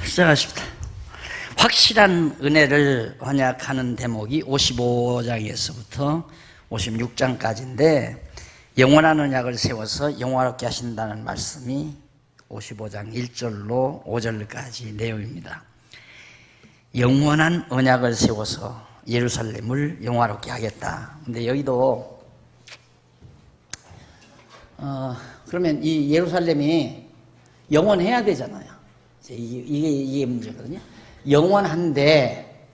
시작하십니다. 확실한 은혜를 언약하는 대목이 55장에서부터 56장까지인데 영원한 언약을 세워서 영화롭게 하신다는 말씀이 55장 1절로 5절까지 내용입니다. 영원한 언약을 세워서 예루살렘을 영화롭게 하겠다. 근데 여기도 그러면 이 예루살렘이 영원해야 되잖아요. 이게 문제거든요. 영원한데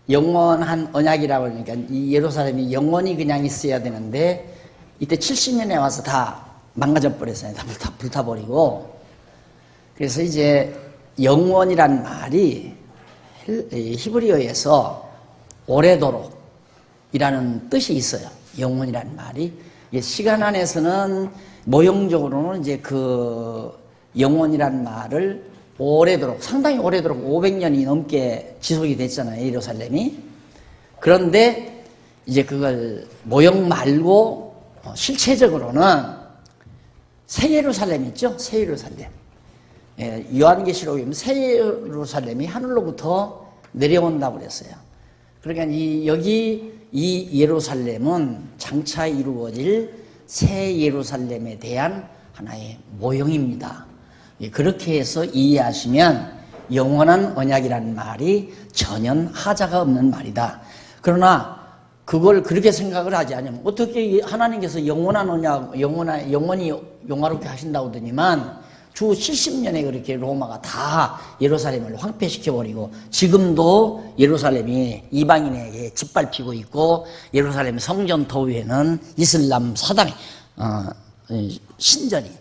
영원한 언약이라고 하니까 이 예루살렘이 영원히 그냥 있어야 되는데 이때 70년에 와서 다 망가져 버렸어요. 다 불타버리고. 그래서 이제 영원이란 말이 히브리어에서 오래도록 이라는 뜻이 있어요. 영원이란 말이. 시간 안에서는 모형적으로는 이제 그 영원이란 말을 오래도록, 상당히 오래도록 500년이 넘게 지속이 됐잖아요, 예루살렘이. 그런데 이제 그걸 모형 말고 실체적으로는 새 예루살렘 있죠? 새 예루살렘. 요한계시록에 보면 새 예루살렘이 하늘로부터 내려온다고 그랬어요. 그러니까 여기 이 예루살렘은 장차 이루어질 새 예루살렘에 대한 하나의 모형입니다. 그렇게 해서 이해하시면 영원한 언약이라는 말이 전혀 하자가 없는 말이다. 그러나 그걸 그렇게 생각을 하지 않으면 어떻게 하나님께서 영원한 언약, 영원히 영화롭게 하신다고 하더니만 주 70년에 그렇게 로마가 다 예루살렘을 황폐시켜버리고 지금도 예루살렘이 이방인에게 짓밟히고 있고 예루살렘 성전 도위에는 이슬람 사당이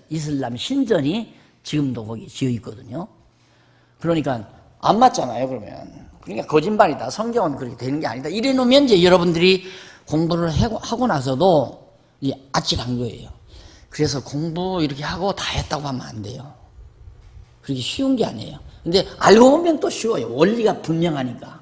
이슬람 신전이 지금도 거기 지어 있거든요. 그러니까 안 맞잖아요, 그러면. 그러니까 거짓말이다. 성경은 그렇게 되는 게 아니다. 이래 놓으면 이제 여러분들이 공부를 하고 나서도 이제 아찔한 거예요. 그래서 공부 이렇게 하고 다 했다고 하면 안 돼요. 그렇게 쉬운 게 아니에요. 근데 알고 보면 또 쉬워요. 원리가 분명하니까.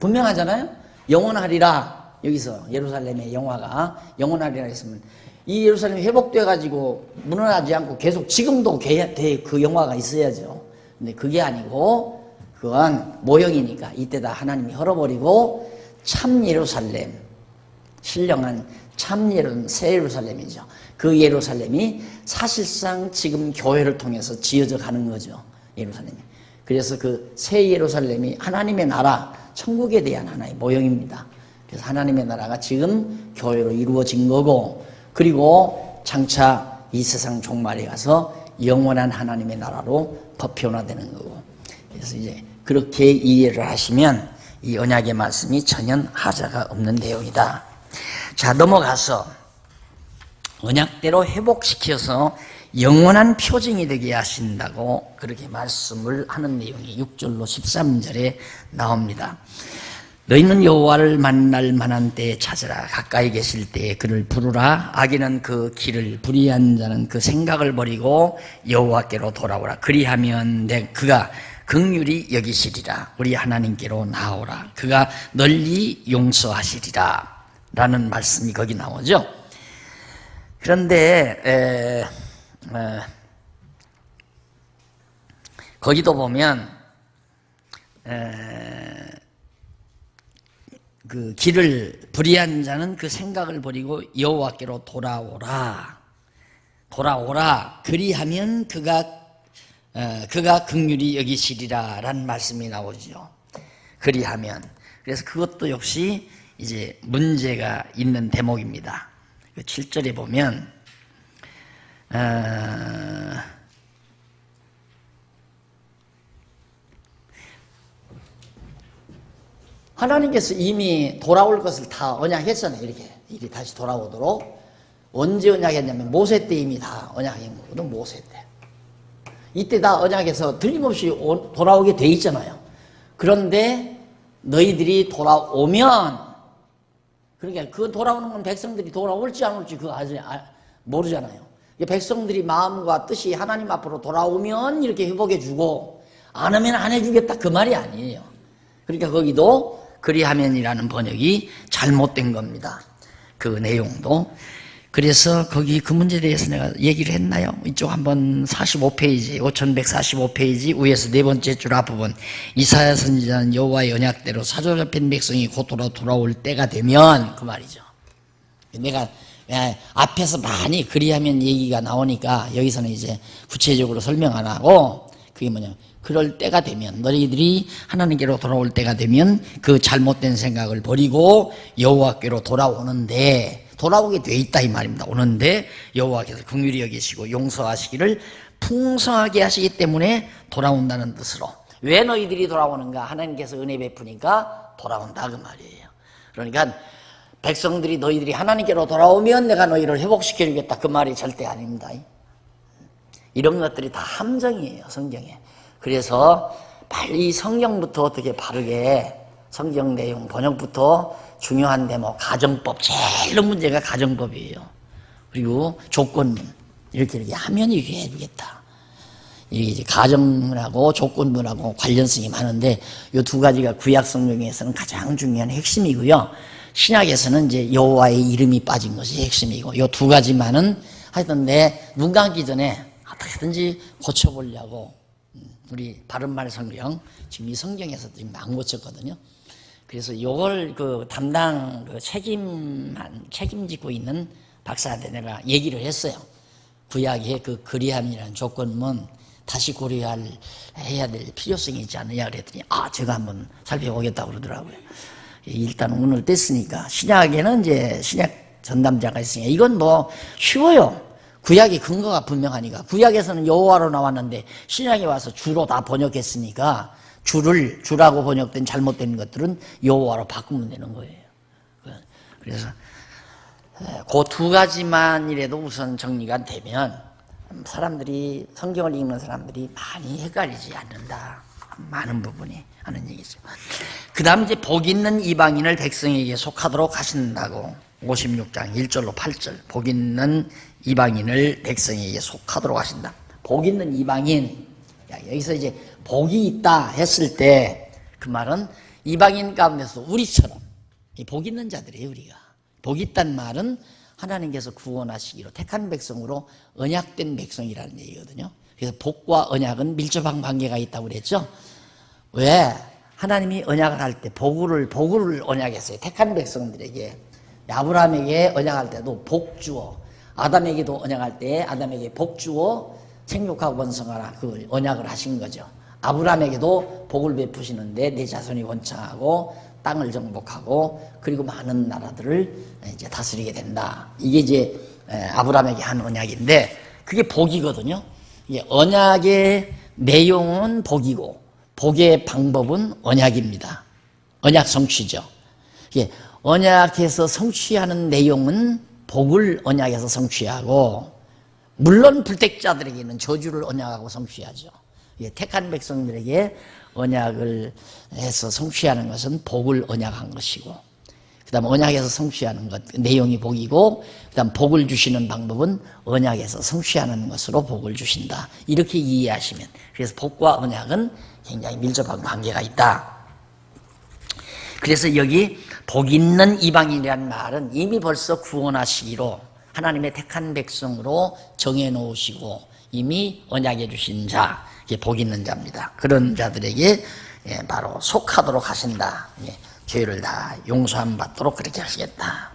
분명하잖아요? 영원하리라. 여기서 예루살렘의 영화가 영원하리라 했으면 이 예루살렘이 회복돼가지고 무너지지 않고 계속 지금도 그 영화가 있어야죠. 근데 그게 아니고 그건 모형이니까 이때다 하나님이 헐어버리고 참 예루살렘, 신령한 참 새 예루살렘이죠. 그 예루살렘이 사실상 지금 교회를 통해서 지어져 가는 거죠. 예루살렘이. 그래서 그 새 예루살렘이 하나님의 나라, 천국에 대한 하나의 모형입니다. 그래서 하나님의 나라가 지금 교회로 이루어진 거고 그리고 장차 이 세상 종말에 가서 영원한 하나님의 나라로 보편화되는 거고. 그래서 이제 그렇게 이해를 하시면 이 언약의 말씀이 전혀 하자가 없는 내용이다. 자, 넘어가서 언약대로 회복시켜서 영원한 표징이 되게 하신다고 그렇게 말씀을 하는 내용이 6절로 13절에 나옵니다. 너희는 여호와를 만날 만한 때에 찾으라. 가까이 계실 때에 그를 부르라. 악인은 그 길을 불의한 자는 그 생각을 버리고 여호와께로 돌아오라. 그리하면 그가 긍휼히 여기시리라. 우리 하나님께로 나오라. 그가 널리 용서하시리라. 라는 말씀이 거기 나오죠. 그런데 거기도 보면 그 길을 불의한 자는 그 생각을 버리고 여호와께로 돌아오라. 그리하면 그가 긍휼히 여기시리라 라는 말씀이 나오죠. 그리하면. 그래서 그것도 역시 이제 문제가 있는 대목입니다. 7절에 보면 하나님께서 이미 돌아올 것을 다 언약했잖아요. 이렇게 다시 돌아오도록. 언제 언약했냐면 모세 때 이미 다 언약한 거거든. 모세 때. 이때 다 언약해서 틀림없이 돌아오게 돼 있잖아요. 그런데 너희들이 돌아오면, 그러니까 그 돌아오는 건 백성들이 돌아올지 안 올지 그거 아직 모르잖아요. 백성들이 마음과 뜻이 하나님 앞으로 돌아오면 이렇게 회복해 주고 안 하면 안 해주겠다 그 말이 아니에요. 그러니까 거기도 그리하면이라는 번역이 잘못된 겁니다. 그 내용도. 그래서 거기 그 문제에 대해서 내가 얘기를 했나요? 이쪽 한번 45페이지, 5145페이지 위에서 네 번째 줄 앞부분. 이사야 선지자는 여호와의 언약대로 사로잡힌 백성이 곧 돌아올 때가 되면, 그 말이죠. 내가 앞에서 많이 그리하면 얘기가 나오니까 여기서는 이제 구체적으로 설명 안 하고, 그게 뭐냐면 그럴 때가 되면, 너희들이 하나님께로 돌아올 때가 되면 그 잘못된 생각을 버리고 여호와께로 돌아오는데, 돌아오게 돼 있다 이 말입니다. 오는데 여호와께서 긍휼히 여기시고 용서하시기를 풍성하게 하시기 때문에 돌아온다는 뜻으로. 왜 너희들이 돌아오는가? 하나님께서 은혜 베푸니까 돌아온다 그 말이에요. 그러니까 백성들이 너희들이 하나님께로 돌아오면 내가 너희를 회복시켜 주겠다 그 말이 절대 아닙니다. 이런 것들이 다 함정이에요, 성경에. 그래서 빨리 성경부터 어떻게 바르게, 성경 내용 번역부터 중요한데 뭐 가정법, 제일 문제가 가정법이에요. 그리고 조건문, 이렇게 하면 이렇게 해주겠다. 이게 이제 가정문하고 조건문하고 관련성이 많은데 이 두 가지가 구약 성경에서는 가장 중요한 핵심이고요. 신약에서는 이제 여호와의 이름이 빠진 것이 핵심이고, 이 두 가지만은 하여튼 내 눈 감기 전에 어떻게든지 고쳐보려고 우리 바른말 성경, 지금 이 성경에서 지금 안 고쳤거든요. 그래서 이걸 그 담당 그 책임지고 있는 박사한테 내가 얘기를 했어요. 구약의 그 그리함이라는 조건문 다시 고려해야 될 필요성이 있지 않느냐 그랬더니 제가 한번 살펴보겠다고 그러더라고요. 일단 오늘 뗐으니까 신약에는 이제 신약 전담자가 있으니까 이건 뭐 쉬워요. 구약의 근거가 분명하니까. 구약에서는 여호와로 나왔는데 신약에 와서 주로 다 번역했으니까 주라고 번역된 잘못된 것들은 여호와로 바꾸면 되는 거예요. 그래서 그 두 가지만이라도 우선 정리가 되면 사람들이, 성경을 읽는 사람들이 많이 헷갈리지 않는다. 많은 부분이 하는 얘기죠. 그 다음 이제 복 있는 이방인을 백성에게 속하도록 하신다고 56장 1절로 8절. 복 있는 이방인을 백성에게 속하도록 하신다. 복 있는 이방인, 여기서 이제 복이 있다 했을 때 그 말은 이방인 가운데서 우리처럼 복 있는 자들이에요. 우리가 복 있단 말은 하나님께서 구원하시기로 택한 백성으로 언약된 백성이라는 얘기거든요. 그래서 복과 언약은 밀접한 관계가 있다고 그랬죠. 왜? 하나님이 언약을 할 때 복을 언약했어요. 택한 백성들에게. 아브라함에게 언약할 때도 복 주어, 아담에게도 언약할 때 아담에게 복 주어 생육하고 번성하라, 그 언약을 하신 거죠. 아브라함에게도 복을 베푸시는데 내 자손이 번창하고 땅을 정복하고 그리고 많은 나라들을 이제 다스리게 된다. 이게 이제 아브라함에게 한 언약인데 그게 복이거든요. 이게 언약의 내용은 복이고 복의 방법은 언약입니다. 언약 성취죠. 이게 언약에서 성취하는 내용은 복을 언약에서 성취하고, 물론 불택자들에게는 저주를 언약하고 성취하죠. 택한 백성들에게 언약을 해서 성취하는 것은 복을 언약한 것이고, 그 다음 언약에서 성취하는 것, 내용이 복이고, 그 다음 복을 주시는 방법은 언약에서 성취하는 것으로 복을 주신다. 이렇게 이해하시면, 그래서 복과 언약은 굉장히 밀접한 관계가 있다. 그래서 여기 복 있는 이방인이라는 말은 이미 벌써 구원하시기로 하나님의 택한 백성으로 정해놓으시고 이미 언약해 주신 자, 이게 복 있는 자입니다. 그런 자들에게 바로 속하도록 하신다. 죄를 다 용서함 받도록 그렇게 하시겠다.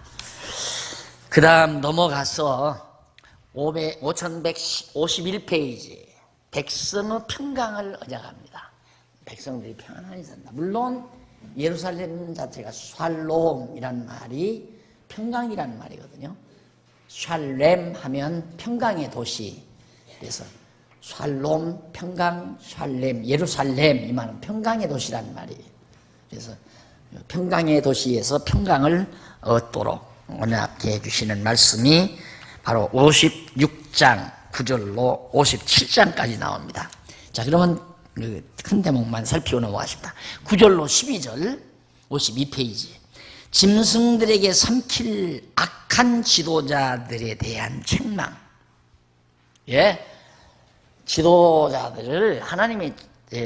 그 다음 넘어가서 5151페이지 백성의 평강을 언약합니다. 백성들이 평안히 산다. 물론 예루살렘 자체가 샬롬이란 말이 평강이라는 말이거든요. 샬렘 하면 평강의 도시. 그래서 샬롬, 평강, 샬렘, 예루살렘 이 말은 평강의 도시라는 말이에요. 그래서 평강의 도시에서 평강을 얻도록 언약해 주시는 말씀이 바로 56장 9절로 57장까지 나옵니다. 자, 그러면 큰 대목만 살피고 넘어가십니다. 9절로 12절 52페이지. 짐승들에게 삼킬 악한 지도자들에 대한 책망. 지도자들을 하나님이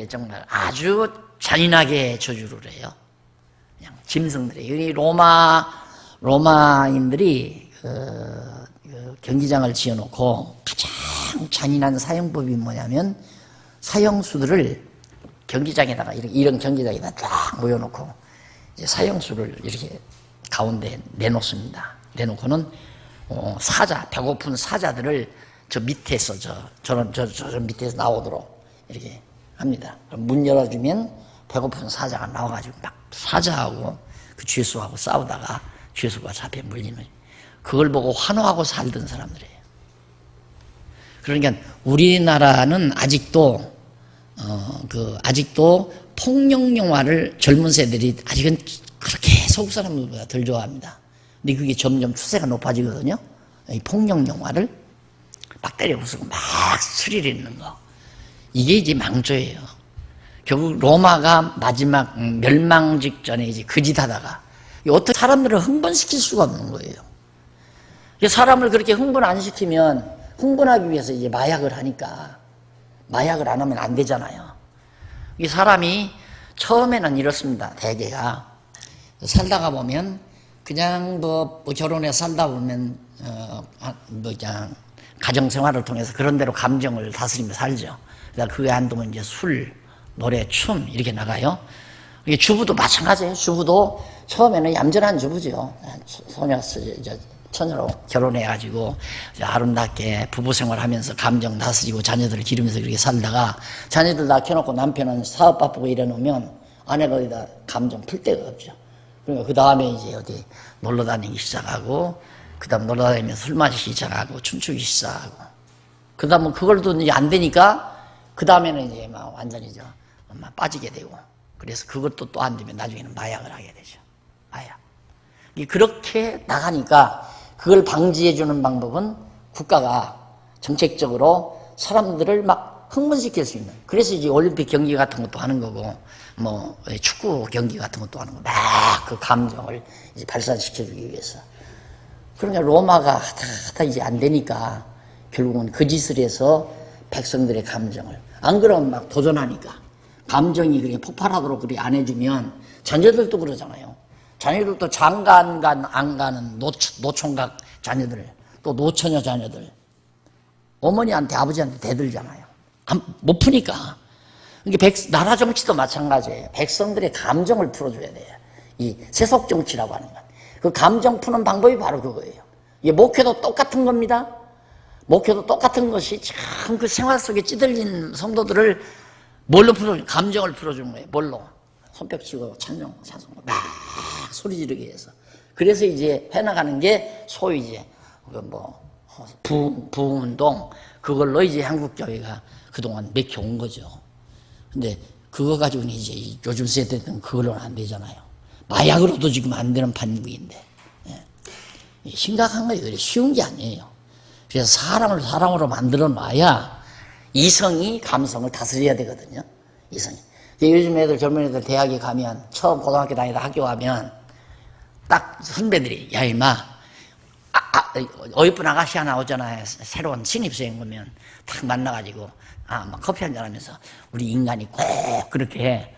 정말 아주 잔인하게 저주를 해요. 그냥 짐승들이. 로마인들이 경기장을 지어놓고 가장 잔인한 사형법이 뭐냐면 사형수들을 경기장에다가 이런 경기장에다 딱 모여놓고 이제 사형수를 이렇게 가운데 내놓습니다. 내놓고는 사자, 배고픈 사자들을 저 밑에서 저 밑에서 나오도록 이렇게 합니다. 그럼 문 열어주면 배고픈 사자가 나와가지고 막 사자하고 그 죄수하고 싸우다가 죄수가 잡혀 물리는, 그걸 보고 환호하고 살던 사람들이에요. 그러니까 우리나라는 아직도 아직도 폭력 영화를 젊은 세대들이 아직은 그렇게 서구 사람들보다 덜 좋아합니다. 근데 그게 점점 추세가 높아지거든요. 이 폭력 영화를 막 때려 부수고 막 스릴 있는 거, 이게 이제 망조예요. 결국 로마가 마지막 멸망 직전에 이제 거짓하다가 어떻게 사람들을 흥분시킬 수가 없는 거예요. 사람을 그렇게 흥분 안 시키면 흥분하기 위해서 이제 마약을 하니까 마약을 안 하면 안 되잖아요. 이 사람이 처음에는 이렇습니다. 대개가 살다가 보면 그냥 뭐 결혼해서 살다 보면 그냥 가정생활을 통해서 그런 대로 감정을 다스리며 살죠. 그러다 그게 안 되면 이제 술, 노래, 춤 이렇게 나가요. 이게 주부도 마찬가지예요. 주부도 처음에는 얌전한 주부죠. 처녀로 결혼해가지고 아름답게 부부 생활하면서 감정 다스리고 자녀들을 기르면서 그렇게 살다가 자녀들 다 켜놓고 남편은 사업 바쁘고 이래놓으면 아내가 어디다 감정 풀 데가 없죠. 그러니까 그 다음에 이제 어디 놀러 다니기 시작하고, 그 다음 놀러 다니면서 술 마시기 시작하고 춤추기 시작하고, 그 다음 그걸도 이제 안 되니까 그 다음에는 이제 막 완전히 막 빠지게 되고, 그래서 그것도 또 안 되면 나중에는 마약을 하게 되죠. 마약. 그렇게 나가니까 그걸 방지해주는 방법은 국가가 정책적으로 사람들을 막 흥분시킬 수 있는, 그래서 이제 올림픽 경기 같은 것도 하는 거고, 뭐 축구 경기 같은 것도 하는 거, 막 그 감정을 이제 발산시켜주기 위해서. 그러니까 로마가 다 이제 안 되니까 결국은 그 짓을 해서 백성들의 감정을, 안 그러면 막 도전하니까 감정이 그렇게 폭발하도록 그렇게 안 해주면 자녀들도 그러잖아요. 자녀들도 장가간 안 가는 노총각 자녀들, 또 노처녀 자녀들, 어머니한테 아버지한테 대들잖아요. 못 푸니까. 그러니까 나라 정치도 마찬가지예요. 백성들의 감정을 풀어줘야 돼요. 이 세속 정치라고 하는 건. 그 감정 푸는 방법이 바로 그거예요. 이게 목회도 똑같은 겁니다. 목회도 똑같은 것이 참 그 생활 속에 찌들린 성도들을 뭘로 감정을 풀어주는 거예요. 뭘로? 손뼉 치고 찬송 막 소리 지르게 해서. 그래서 이제 해나가는 게 소위 이제 부흥운동, 그걸로 이제 한국교회가 그동안 맥혀온 거죠. 근데 그거 가지고는 이제 요즘 세대들은 그걸로는 안 되잖아요. 마약으로도 지금 안 되는 판국인데. 예. 심각한 거예요. 쉬운 게 아니에요. 그래서 사람을 사람으로 만들어 놔야 이성이 감성을 다스려야 되거든요. 이성이. 요즘 애들, 젊은 애들 대학에 가면, 처음 고등학교 다니다 학교 가면 딱 선배들이, 야 임마, 어이쁜 아가씨 하나 오잖아요. 새로운 신입생 오면 딱 만나가지고 막 커피 한잔 하면서 우리 인간이 꼭 그렇게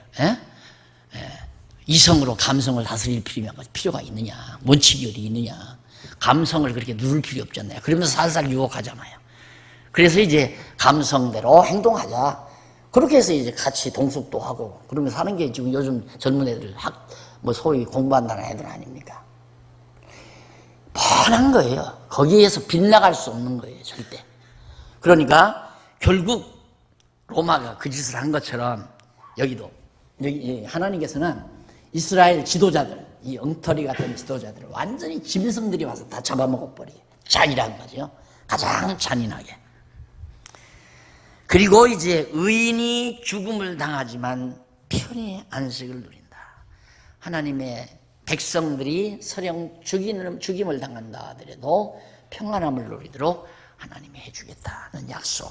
이성으로 감성을 다스릴 필요가 있느냐, 원칙이 어디 있느냐, 감성을 그렇게 누를 필요 없잖아요. 그러면서 살살 유혹하잖아요. 그래서 이제 감성대로 행동하자, 그렇게 해서 이제 같이 동숙도 하고 그러면서 사는 게 지금 요즘 젊은 애들 소위 공부한다는 애들 아닙니까? 뻔한 거예요. 거기에서 빗나갈 수 없는 거예요, 절대. 그러니까 결국 로마가 그 짓을 한 것처럼 여기 하나님께서는 이스라엘 지도자들, 이 엉터리 같은 지도자들을 완전히 짐승들이 와서 다 잡아먹어버려요. 잔인한 거죠. 가장 잔인하게. 그리고 이제 의인이 죽음을 당하지만 편히 안식을 누린다. 하나님의 백성들이 설령 죽임을 당한다 하더라도 평안함을 누리도록 하나님이 해주겠다는 약속.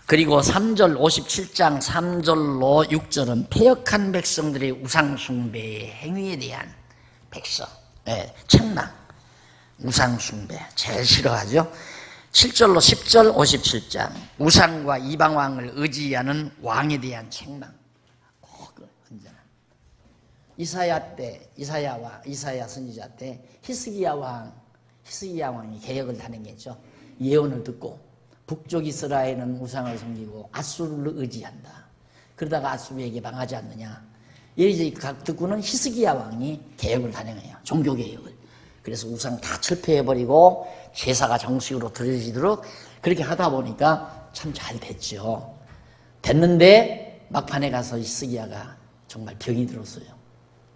그리고 3절 57장 3절로 6절은 패역한 백성들의 우상숭배의 행위에 대한 책망. 우상숭배 제일 싫어하죠. 7절로 10절 57장 우상과 이방왕을 의지하는 왕에 대한 책망. 언제나 이사야 선지자 때 히스기야 히스기야 왕이 개혁을 단행했죠. 예언을 듣고 북쪽 이스라엘은 우상을 섬기고 아수르를 의지한다. 그러다가 아수르에게 망하지 않느냐. 이제 각 듣고는 히스기야 왕이 개혁을 단행해요. 종교 개혁을. 그래서 우상 다 철폐해버리고 제사가 정식으로 드려지도록 그렇게 하다 보니까 참 잘 됐죠. 됐는데 막판에 가서 히스기야가 정말 병이 들었어요.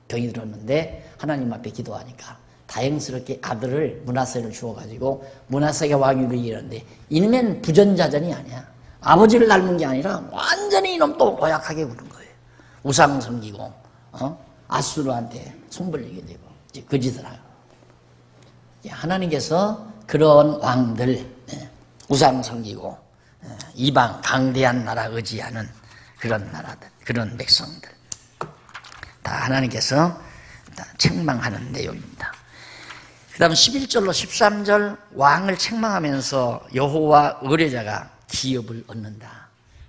병이 들었는데 하나님 앞에 기도하니까 다행스럽게 아들을 므낫세를 주어가지고 므낫세가 왕위를 이뤘는데 이놈은 부전자전이 아니야. 아버지를 닮은 게 아니라 완전히 이놈 또 고약하게 구는 거예요. 우상 섬기고 아수르한테 손벌리게 되고 이제 그 짓을 하고. 하나님께서 그런 왕들, 우상 섬기고 이방 강대한 나라 의지하는 그런 나라들, 그런 백성들 다 하나님께서 다 책망하는 내용입니다. 그 다음 11절로 13절 왕을 책망하면서 여호와 의뢰자가 기업을 얻는다.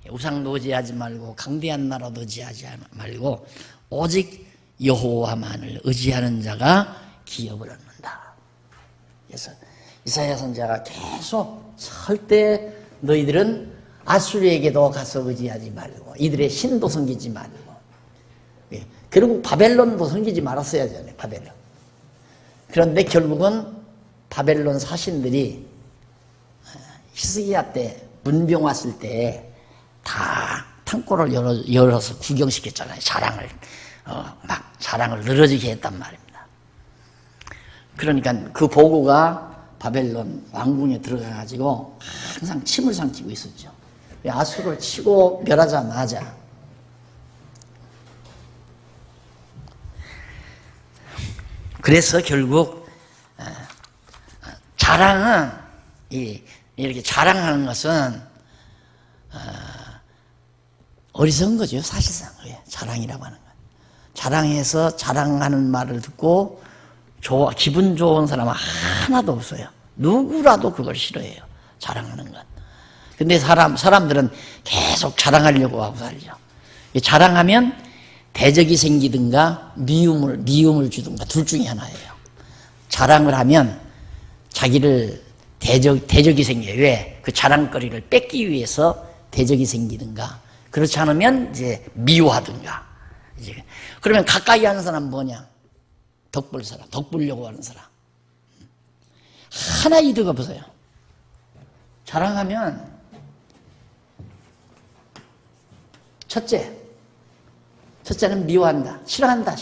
우상도 의지하지 말고 강대한 나라도 의지하지 말고 오직 여호와만을 의지하는 자가 기업을 얻는다. 그래서 이사야 선지자가 계속 절대 너희들은 아수르에게도 가서 의지하지 말고 이들의 신도 섬기지 말고 결국 바벨론도 섬기지 말았어야죠. 바벨론. 그런데 결국은 바벨론 사신들이 히스기야 때 문병 왔을 때 다 창고를 열어서 구경시켰잖아요. 막 자랑을 늘어지게 했단 말입니다. 그러니까 그 보고가 바벨론 왕궁에 들어가가지고 항상 침을 삼키고 있었죠. 아수르를 치고 멸하자마자 그래서 결국 자랑은 이렇게 자랑하는 것은 어리석은 거죠. 사실상 자랑이라고 하는 건. 자랑해서 자랑하는 말을 듣고 기분 좋은 사람은 하나도 없어요. 누구라도 그걸 싫어해요. 자랑하는 건. 근데 사람들은 계속 자랑하려고 하고 살죠. 자랑하면 대적이 생기든가 미움을 주든가 둘 중에 하나예요. 자랑을 하면 자기를 대적이 생겨요. 왜? 그 자랑거리를 뺏기 위해서 대적이 생기든가 그렇지 않으면 이제 미워하든가. 이제 그러면 가까이 하는 사람은 뭐냐? 덕볼 사람, 덕보려고 하는 사람. 하나 이득 없어요. 자랑하면 첫째는 미워한다, 싫어한다.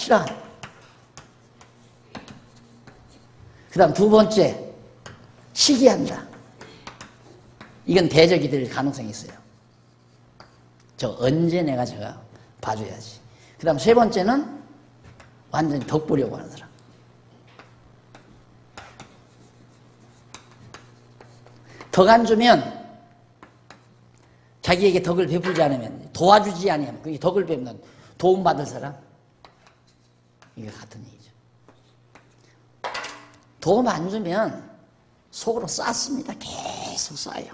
그 다음 두 번째, 시기한다. 이건 대적이 될 가능성이 있어요. 언제 내가 저가 봐줘야지. 그 다음 세 번째는 완전히 덕보려고 하는 사람. 덕 안 주면 자기에게 덕을 베풀지 않으면 도와주지 않으면 그게 덕을 베푸는 도움받을 사람. 이게 같은 얘기죠. 도움 안 주면 속으로 쌓습니다. 계속 쌓아요.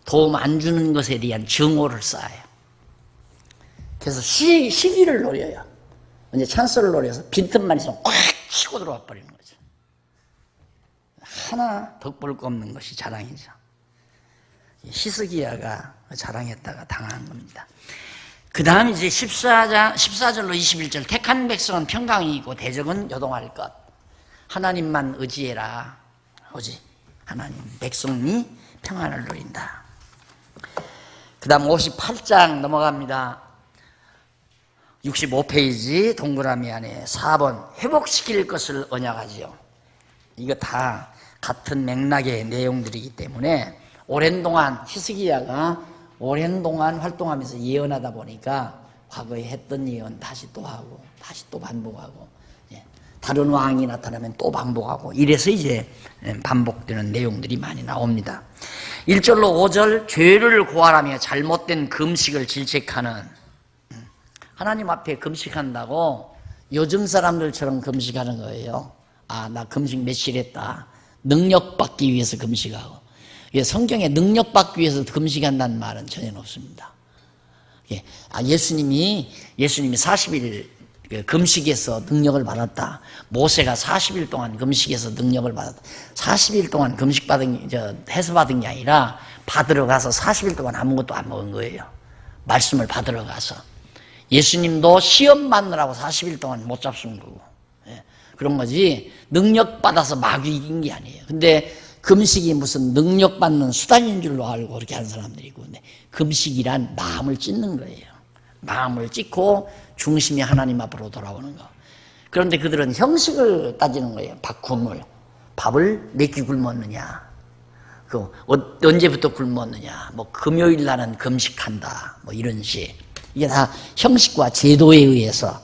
도움 안 주는 것에 대한 증오를 쌓아요. 그래서 시기를 노려요. 이제 찬스를 노려서 빈틈만 있으면 꽉 치고 들어와 버리는 거죠. 하나 덕볼 거 없는 것이 자랑이죠. 히스기야가 자랑했다가 당한 겁니다. 그 다음 이제 14절로 21절 택한 백성은 평강이 있고 대적은 요동할 것. 하나님만 의지해라. 오직 하나님 백성이 평안을 누린다. 그 다음 58장 넘어갑니다. 65페이지 동그라미 안에 4번 회복시킬 것을 언약하지요. 이거 다 같은 맥락의 내용들이기 때문에 오랜 동안 히스기야가 오랜 동안 활동하면서 예언하다 보니까 과거에 했던 예언 다시 또 하고 다시 또 반복하고 다른 왕이 나타나면 또 반복하고 이래서 이제 반복되는 내용들이 많이 나옵니다. 1절로 5절 죄를 고하라며 잘못된 금식을 질책하는 하나님 앞에 금식한다고 요즘 사람들처럼 금식하는 거예요. 나 금식 며칠 했다. 능력받기 위해서 금식하고. 성경에 능력받기 위해서 금식한다는 말은 전혀 없습니다. 예수님이 40일 금식에서 능력을 받았다. 모세가 40일 동안 금식에서 능력을 받았다. 40일 동안 해서 받은 게 아니라 받으러 가서 40일 동안 아무것도 안 먹은 거예요. 말씀을 받으러 가서. 예수님도 시험 받느라고 40일 동안 못 잡수는 거고. 그런 거지 능력 받아서 막 이긴 게 아니에요. 근데 금식이 무슨 능력 받는 수단인 줄로 알고 그렇게 하는 사람들이 있고, 근데 금식이란 마음을 찢는 거예요. 마음을 찢고 중심이 하나님 앞으로 돌아오는 거. 그런데 그들은 형식을 따지는 거예요. 밥을 몇 끼 굶었느냐, 언제부터 굶었느냐, 금요일 날은 금식한다, 이런 식. 이게 다 형식과 제도에 의해서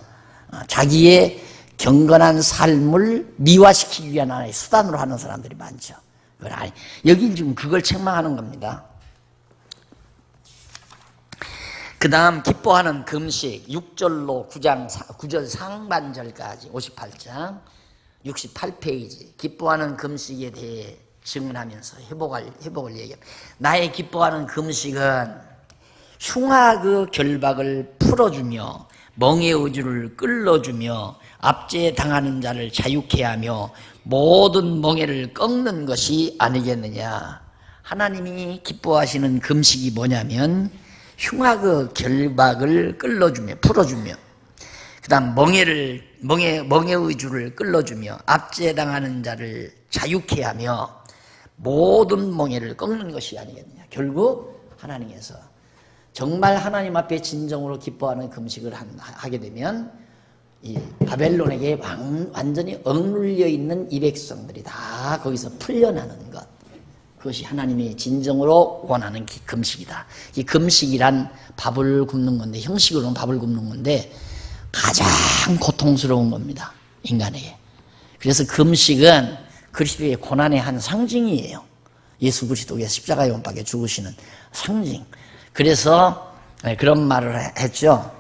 자기의 경건한 삶을 미화시키기 위한 하나의 수단으로 하는 사람들이 많죠. 여기 지금 그걸 책망하는 겁니다. 그 다음 기뻐하는 금식 6절로 9절 상반절까지 58장 68페이지 기뻐하는 금식에 대해 증언하면서 회복을 얘기합니다. 나의 기뻐하는 금식은 흉악의 결박을 풀어주며 멍에 의주를 끌어주며 압제당하는 자를 자유케 하며 모든 멍에를 꺾는 것이 아니겠느냐. 하나님이 기뻐하시는 금식이 뭐냐면 흉악의 결박을 끌어주며 풀어주며, 그 다음 멍에의 줄을 끌어주며 압제당하는 자를 자유케 하며 모든 멍에를 꺾는 것이 아니겠느냐. 결국 하나님께서 정말 하나님 앞에 진정으로 기뻐하는 금식을 하게 되면 이 바벨론에게 완전히 억눌려 있는 이 백성들이 다 거기서 풀려나는 것, 그것이 하나님이 진정으로 원하는 금식이다. 이 금식이란 밥을 굶는 건데, 형식으로는 밥을 굶는 건데 가장 고통스러운 겁니다, 인간에게. 그래서 금식은 그리스도의 고난의 한 상징이에요. 예수 그리스도께서 십자가에 못 박혀 죽으시는 상징. 그래서 그런 말을 했죠.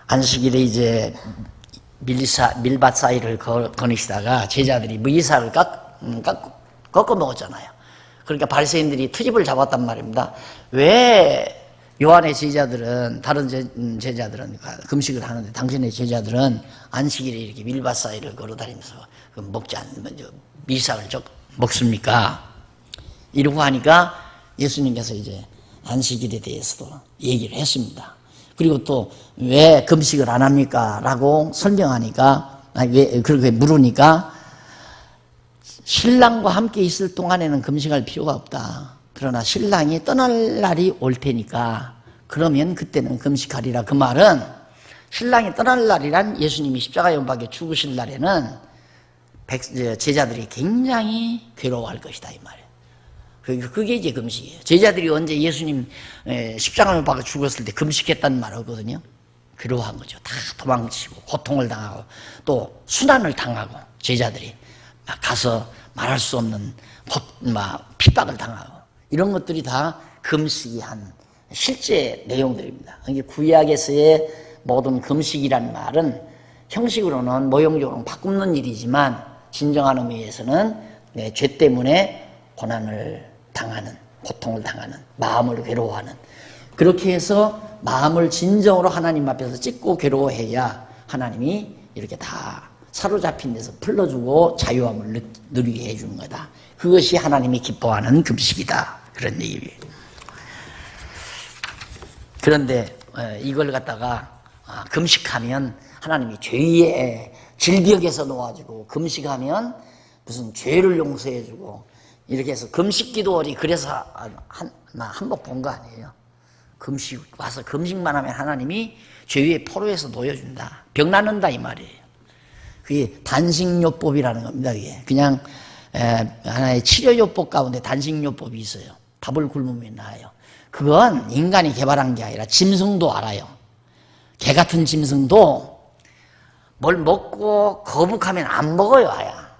안식일에 이제 밀밭 사이를 거니시다가 제자들이 미사를 꺾어 먹었잖아요. 그러니까 바리새인들이 트집을 잡았단 말입니다. 왜 요한의 제자들은, 다른 제자들은 금식을 하는데 당신의 제자들은 안식일에 이렇게 밀밭 사이를 걸어다니면서 먹지 않으면 미사를 먹습니까? 이러고 하니까 예수님께서 이제 안식일에 대해서도 얘기를 했습니다. 그리고 또 왜 금식을 안 합니까? 라고 설명하니까, 왜 그렇게 물으니까 신랑과 함께 있을 동안에는 금식할 필요가 없다. 그러나 신랑이 떠날 날이 올 테니까 그러면 그때는 금식하리라. 그 말은 신랑이 떠날 날이란 예수님이 십자가에 못 박혀 죽으실 날에는 제자들이 굉장히 괴로워할 것이다, 이 말이에요. 그게 이제 금식이에요. 제자들이 언제 예수님 십자가에 못 박혀 죽었을 때 금식했다는 말 하거든요. 괴로워한 거죠. 다 도망치고 고통을 당하고 또 순환을 당하고, 제자들이 가서 말할 수 없는 핍박을 당하고, 이런 것들이 다 금식이 한 실제 내용들입니다. 구약에서의 모든 금식이란 말은 형식으로는 모형적으로는 바꾸는 일이지만 진정한 의미에서는 죄 때문에 고난을 당하는, 고통을 당하는, 마음을 괴로워하는, 그렇게 해서 마음을 진정으로 하나님 앞에서 찢고 괴로워해야 하나님이 이렇게 다 사로잡힌 데서 풀러주고 자유함을 누리게 해주는 거다. 그것이 하나님이 기뻐하는 금식이다, 그런 얘기예요. 그런데 이걸 갖다가 금식하면 하나님이 죄의 질병에서 놓아주고, 금식하면 무슨 죄를 용서해주고, 이렇게 해서 금식기도원이 그래서 한몫 본 거 아니에요. 금식 와서 금식만 하면 하나님이 죄의 포로에서 놓여준다, 병 낫는다, 이 말이에요. 그게 단식요법이라는 겁니다. 그게 그냥 하나의 치료요법 가운데 단식요법이 있어요. 밥을 굶으면 나아요. 그건 인간이 개발한 게 아니라 짐승도 알아요. 개 같은 짐승도 뭘 먹고 거북하면 안 먹어요, 아야.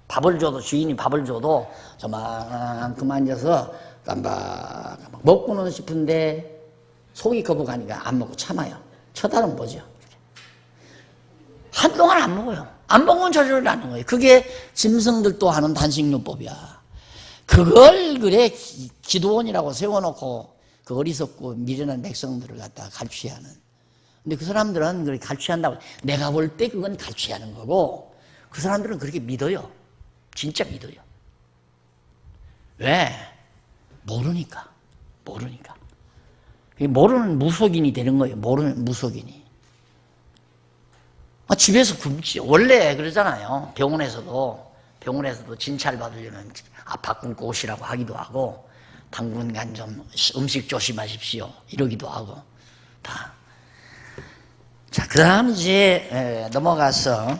밥을 줘도, 주인이 밥을 줘도 저만큼 앉아서 깜박깜박 먹고는 싶은데 속이 거북하니까 안 먹고 참아요. 쳐다는 보죠. 한동안 안 먹어요. 안 먹으면 저절로 하는 거예요. 그게 짐승들도 하는 단식요법이야. 그걸 그래 기도원이라고 세워놓고 그 어리석고 미련한 백성들을 갖다가 갈취하는. 근데 그 사람들은 그렇게 갈취한다고, 내가 볼 때 그건 갈취하는 거고, 그 사람들은 그렇게 믿어요. 진짜 믿어요. 왜? 모르니까. 모르는 무속인이 되는 거예요. 모르는 무속인이. 집에서 굶지. 원래 그러잖아요. 병원에서도 진찰 받으려면 밥 굶고 오시라고 하기도 하고, 당분간 좀 음식 조심하십시오. 이러기도 하고, 다. 자, 그 다음 이제 넘어가서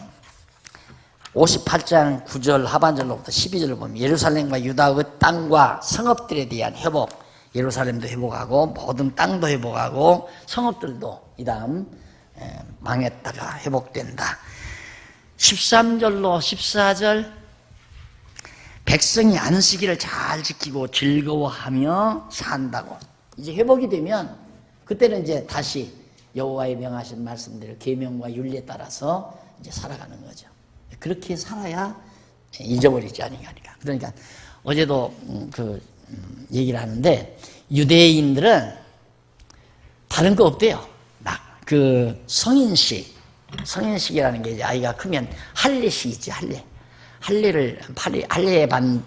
58장 9절 하반절로부터 12절을 보면 예루살렘과 유다의 땅과 성읍들에 대한 회복, 예루살렘도 회복하고 모든 땅도 회복하고 성읍들도 이 다음 망했다가 회복된다. 13절로 14절 백성이 안식일을 잘 지키고 즐거워하며 산다고. 이제 회복이 되면 그때는 이제 다시 여호와의 명하신 말씀대로 계명과 율리에 따라서 이제 살아가는 거죠. 그렇게 살아야 잊어버리지 않으니까. 그러니까 어제도 얘기를 하는데 유대인들은 다른 거 없대요. 막 성인식이라는 게 이제 아이가 크면 할례식 있지, 할례. 할례에 난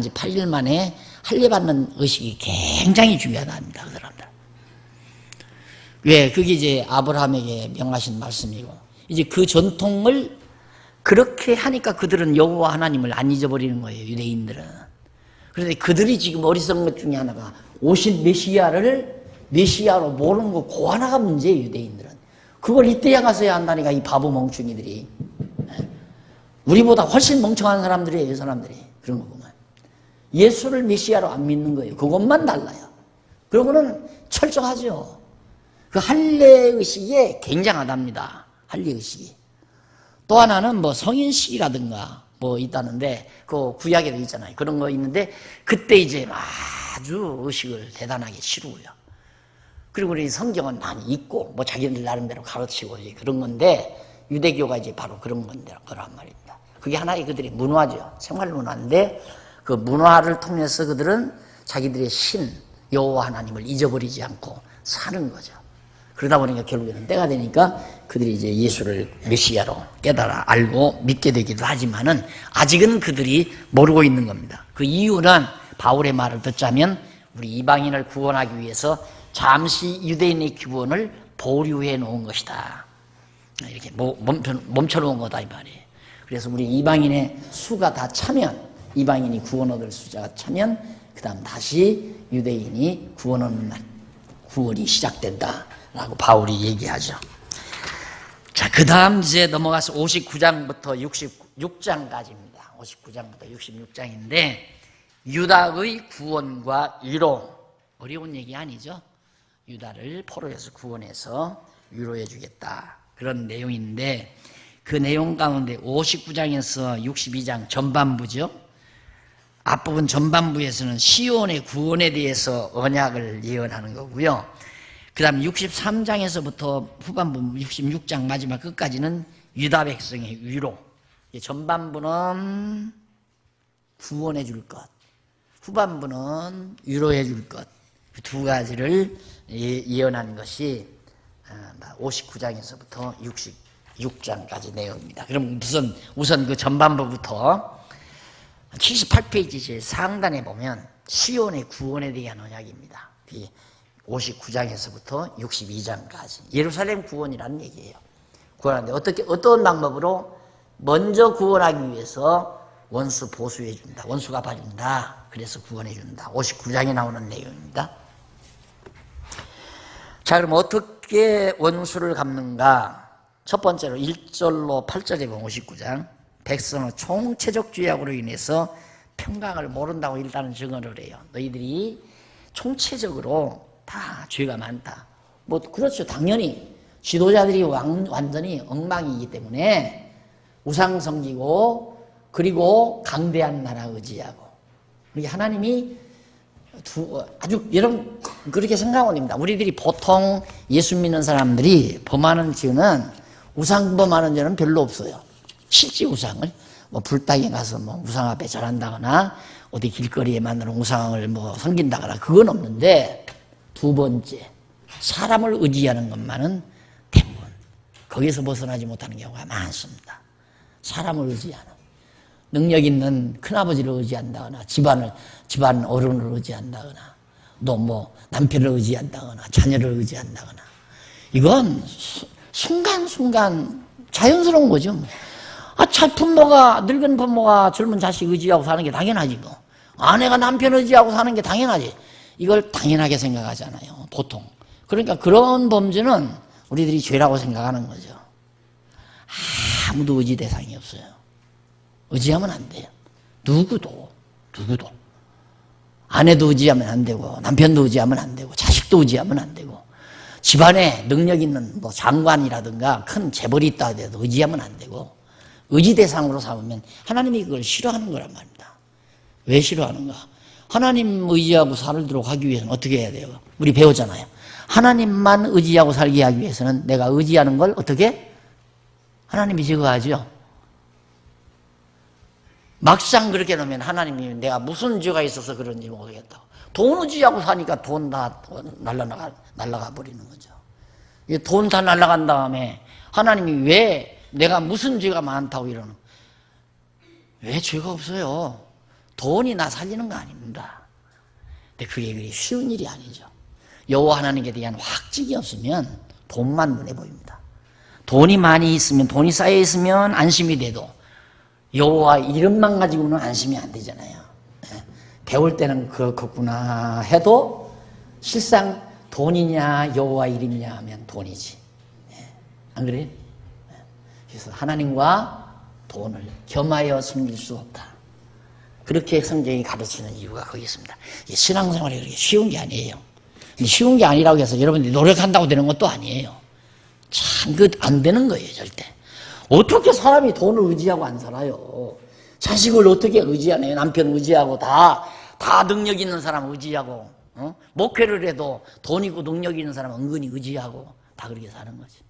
지 8일 만에 할례 받는 의식이 굉장히 중요하답니다. 그 사람들. 왜? 그게 이제 아브라함에게 명하신 말씀이고, 이제 그 전통을 그렇게 하니까 그들은 여호와 하나님을 안 잊어버리는 거예요, 유대인들은. 그런데 그들이 지금 어리석은 것 중에 하나가 오신 메시아로 모르는 거, 그 하나가 문제예요, 유대인들은. 그걸 이때야 가서야 한다니까, 이 바보 멍충이들이. 우리보다 훨씬 멍청한 사람들이에요, 이 사람들이. 그런 거 보면. 예수를 메시아로 안 믿는 거예요. 그것만 달라요. 그러고는 철저하죠. 그 할례의식에 굉장하답니다. 할례의식이. 또 하나는 뭐 성인식이라든가 뭐 있다는데, 그 구약에도 있잖아요. 그런 거 있는데, 그때 이제 아주 의식을 대단하게 치루고요. 그리고 우리 성경은 많이 읽고, 뭐 자기들 나름대로 가르치고 그런 건데, 유대교가 이제 바로 그런 거란 말입니다. 그게 하나의 그들의 문화죠. 생활 문화인데, 그 문화를 통해서 그들은 자기들의 신, 여호와 하나님을 잊어버리지 않고 사는 거죠. 그러다 보니까 결국에는 때가 되니까 그들이 이제 예수를 메시아로 깨달아 알고 믿게 되기도 하지만은 아직은 그들이 모르고 있는 겁니다. 그 이유는 바울의 말을 듣자면 우리 이방인을 구원하기 위해서 잠시 유대인의 구원을 보류해 놓은 것이다. 이렇게 멈춰 놓은 거다 이 말이에요. 그래서 우리 이방인의 수가 다 차면, 이방인이 구원 얻을 수자가 차면 그 다음 다시 유대인이 구원 얻는 날, 구원이 시작된다 라고 바울이 얘기하죠. 자, 그 다음 이제 넘어가서 59장부터 66장까지입니다. 59장부터 66장인데 유다의 구원과 위로, 어려운 얘기 아니죠. 유다를 포로에서 구원해서 위로해 주겠다, 그런 내용인데, 그 내용 가운데 59장에서 62장 전반부죠. 앞부분 전반부에서는 시온의 구원에 대해서 언약을 예언하는 거고요. 그 다음 63장에서부터 후반부 66장 마지막 끝까지는 유다 백성의 위로. 전반부는 구원해 줄 것, 후반부는 위로해 줄 것, 두 가지를 예언한 것이 59장에서부터 66장까지 내용입니다. 그럼 우선 그 전반부부터 78페이지 제 상단에 보면 시온의 구원에 대한 언약입니다. 59장에서부터 62장까지 예루살렘 구원이라는 얘기예요. 구원하는데 어떤 방법으로? 먼저 구원하기 위해서 원수 보수해 준다, 원수 갚아준다, 그래서 구원해 준다. 59장에 나오는 내용입니다. 자, 그럼 어떻게 원수를 갚는가? 첫 번째로 1절로 8절에 보면 59장, 백성은 총체적 죄악으로 인해서 평강을 모른다고 일단은 증언을 해요. 너희들이 총체적으로 다 죄가 많다. 뭐 그렇죠. 당연히 지도자들이 완전히 엉망이기 때문에 우상 섬기고, 그리고 강대한 나라 의지하고, 그리고 하나님이 아주 여러분 그렇게 생각하면 됩니다. 우리들이 보통 예수 믿는 사람들이 범하는 죄는, 우상 범하는 죄는 별로 없어요. 실제 우상을 뭐 불당에 가서 뭐 우상 앞에 절한다거나 어디 길거리에 만드는 우상을 뭐 섬긴다거나 그건 없는데, 두 번째 사람을 의지하는 것만은 대부분 거기서 벗어나지 못하는 경우가 많습니다. 사람을 의지하는, 능력 있는 큰아버지를 의지한다거나 집안 어른을 의지한다거나 또 뭐 남편을 의지한다거나 자녀를 의지한다거나, 이건 순간순간 자연스러운 거죠. 늙은 부모가 젊은 자식 의지하고 사는 게 당연하지 뭐. 아내가 남편 의지하고 사는 게 당연하지. 이걸 당연하게 생각하잖아요, 보통. 그러니까 그런 범죄는 우리들이 죄라고 생각하는 거죠. 아무도 의지 대상이 없어요. 의지하면 안 돼요. 누구도. 아내도 의지하면 안 되고, 남편도 의지하면 안 되고, 자식도 의지하면 안 되고, 집안에 능력 있는 뭐 장관이라든가 큰 재벌이 있다 해도 의지하면 안 되고, 의지 대상으로 삼으면 하나님이 그걸 싫어하는 거란 말입니다. 왜 싫어하는가? 하나님 의지하고 살도록 하기 위해서는 어떻게 해야 돼요? 우리 배우잖아요. 하나님만 의지하고 살게 하기 위해서는 내가 의지하는 걸 어떻게? 하나님이 제거하죠. 막상 그렇게 놓으면 하나님이 내가 무슨 죄가 있어서 그런지 모르겠다고. 돈 의지하고 사니까 돈 다 날아가 버리는 거죠. 돈 다 날아간 다음에 하나님이 왜 내가 무슨 죄가 많다고 이러는, 왜 죄가 없어요? 돈이 나 살리는 거 아닙니다. 근데 그게 그리 쉬운 일이 아니죠. 여호와 하나님께 대한 확증이 없으면 돈만 눈에 보입니다. 돈이 많이 있으면, 돈이 쌓여 있으면 안심이 돼도 여호와 이름만 가지고는 안심이 안 되잖아요. 배울 때는 그렇겠구나 해도 실상 돈이냐 여호와 이름이냐 하면 돈이지. 안 그래요? 그래서 하나님과 돈을 겸하여 섬길 수 없다. 그렇게 성경이 가르치는 이유가 거기 있습니다. 신앙생활이 그렇게 쉬운 게 아니에요. 쉬운 게 아니라고 해서 여러분들이 노력한다고 되는 것도 아니에요. 참, 안 되는 거예요, 절대. 어떻게 사람이 돈을 의지하고 안 살아요? 자식을 어떻게 의지하네요? 남편 의지하고 다 능력 있는 사람 의지하고, 목회를 해도 돈 있고 능력 있는 사람 은근히 의지하고 다 그렇게 사는 거지.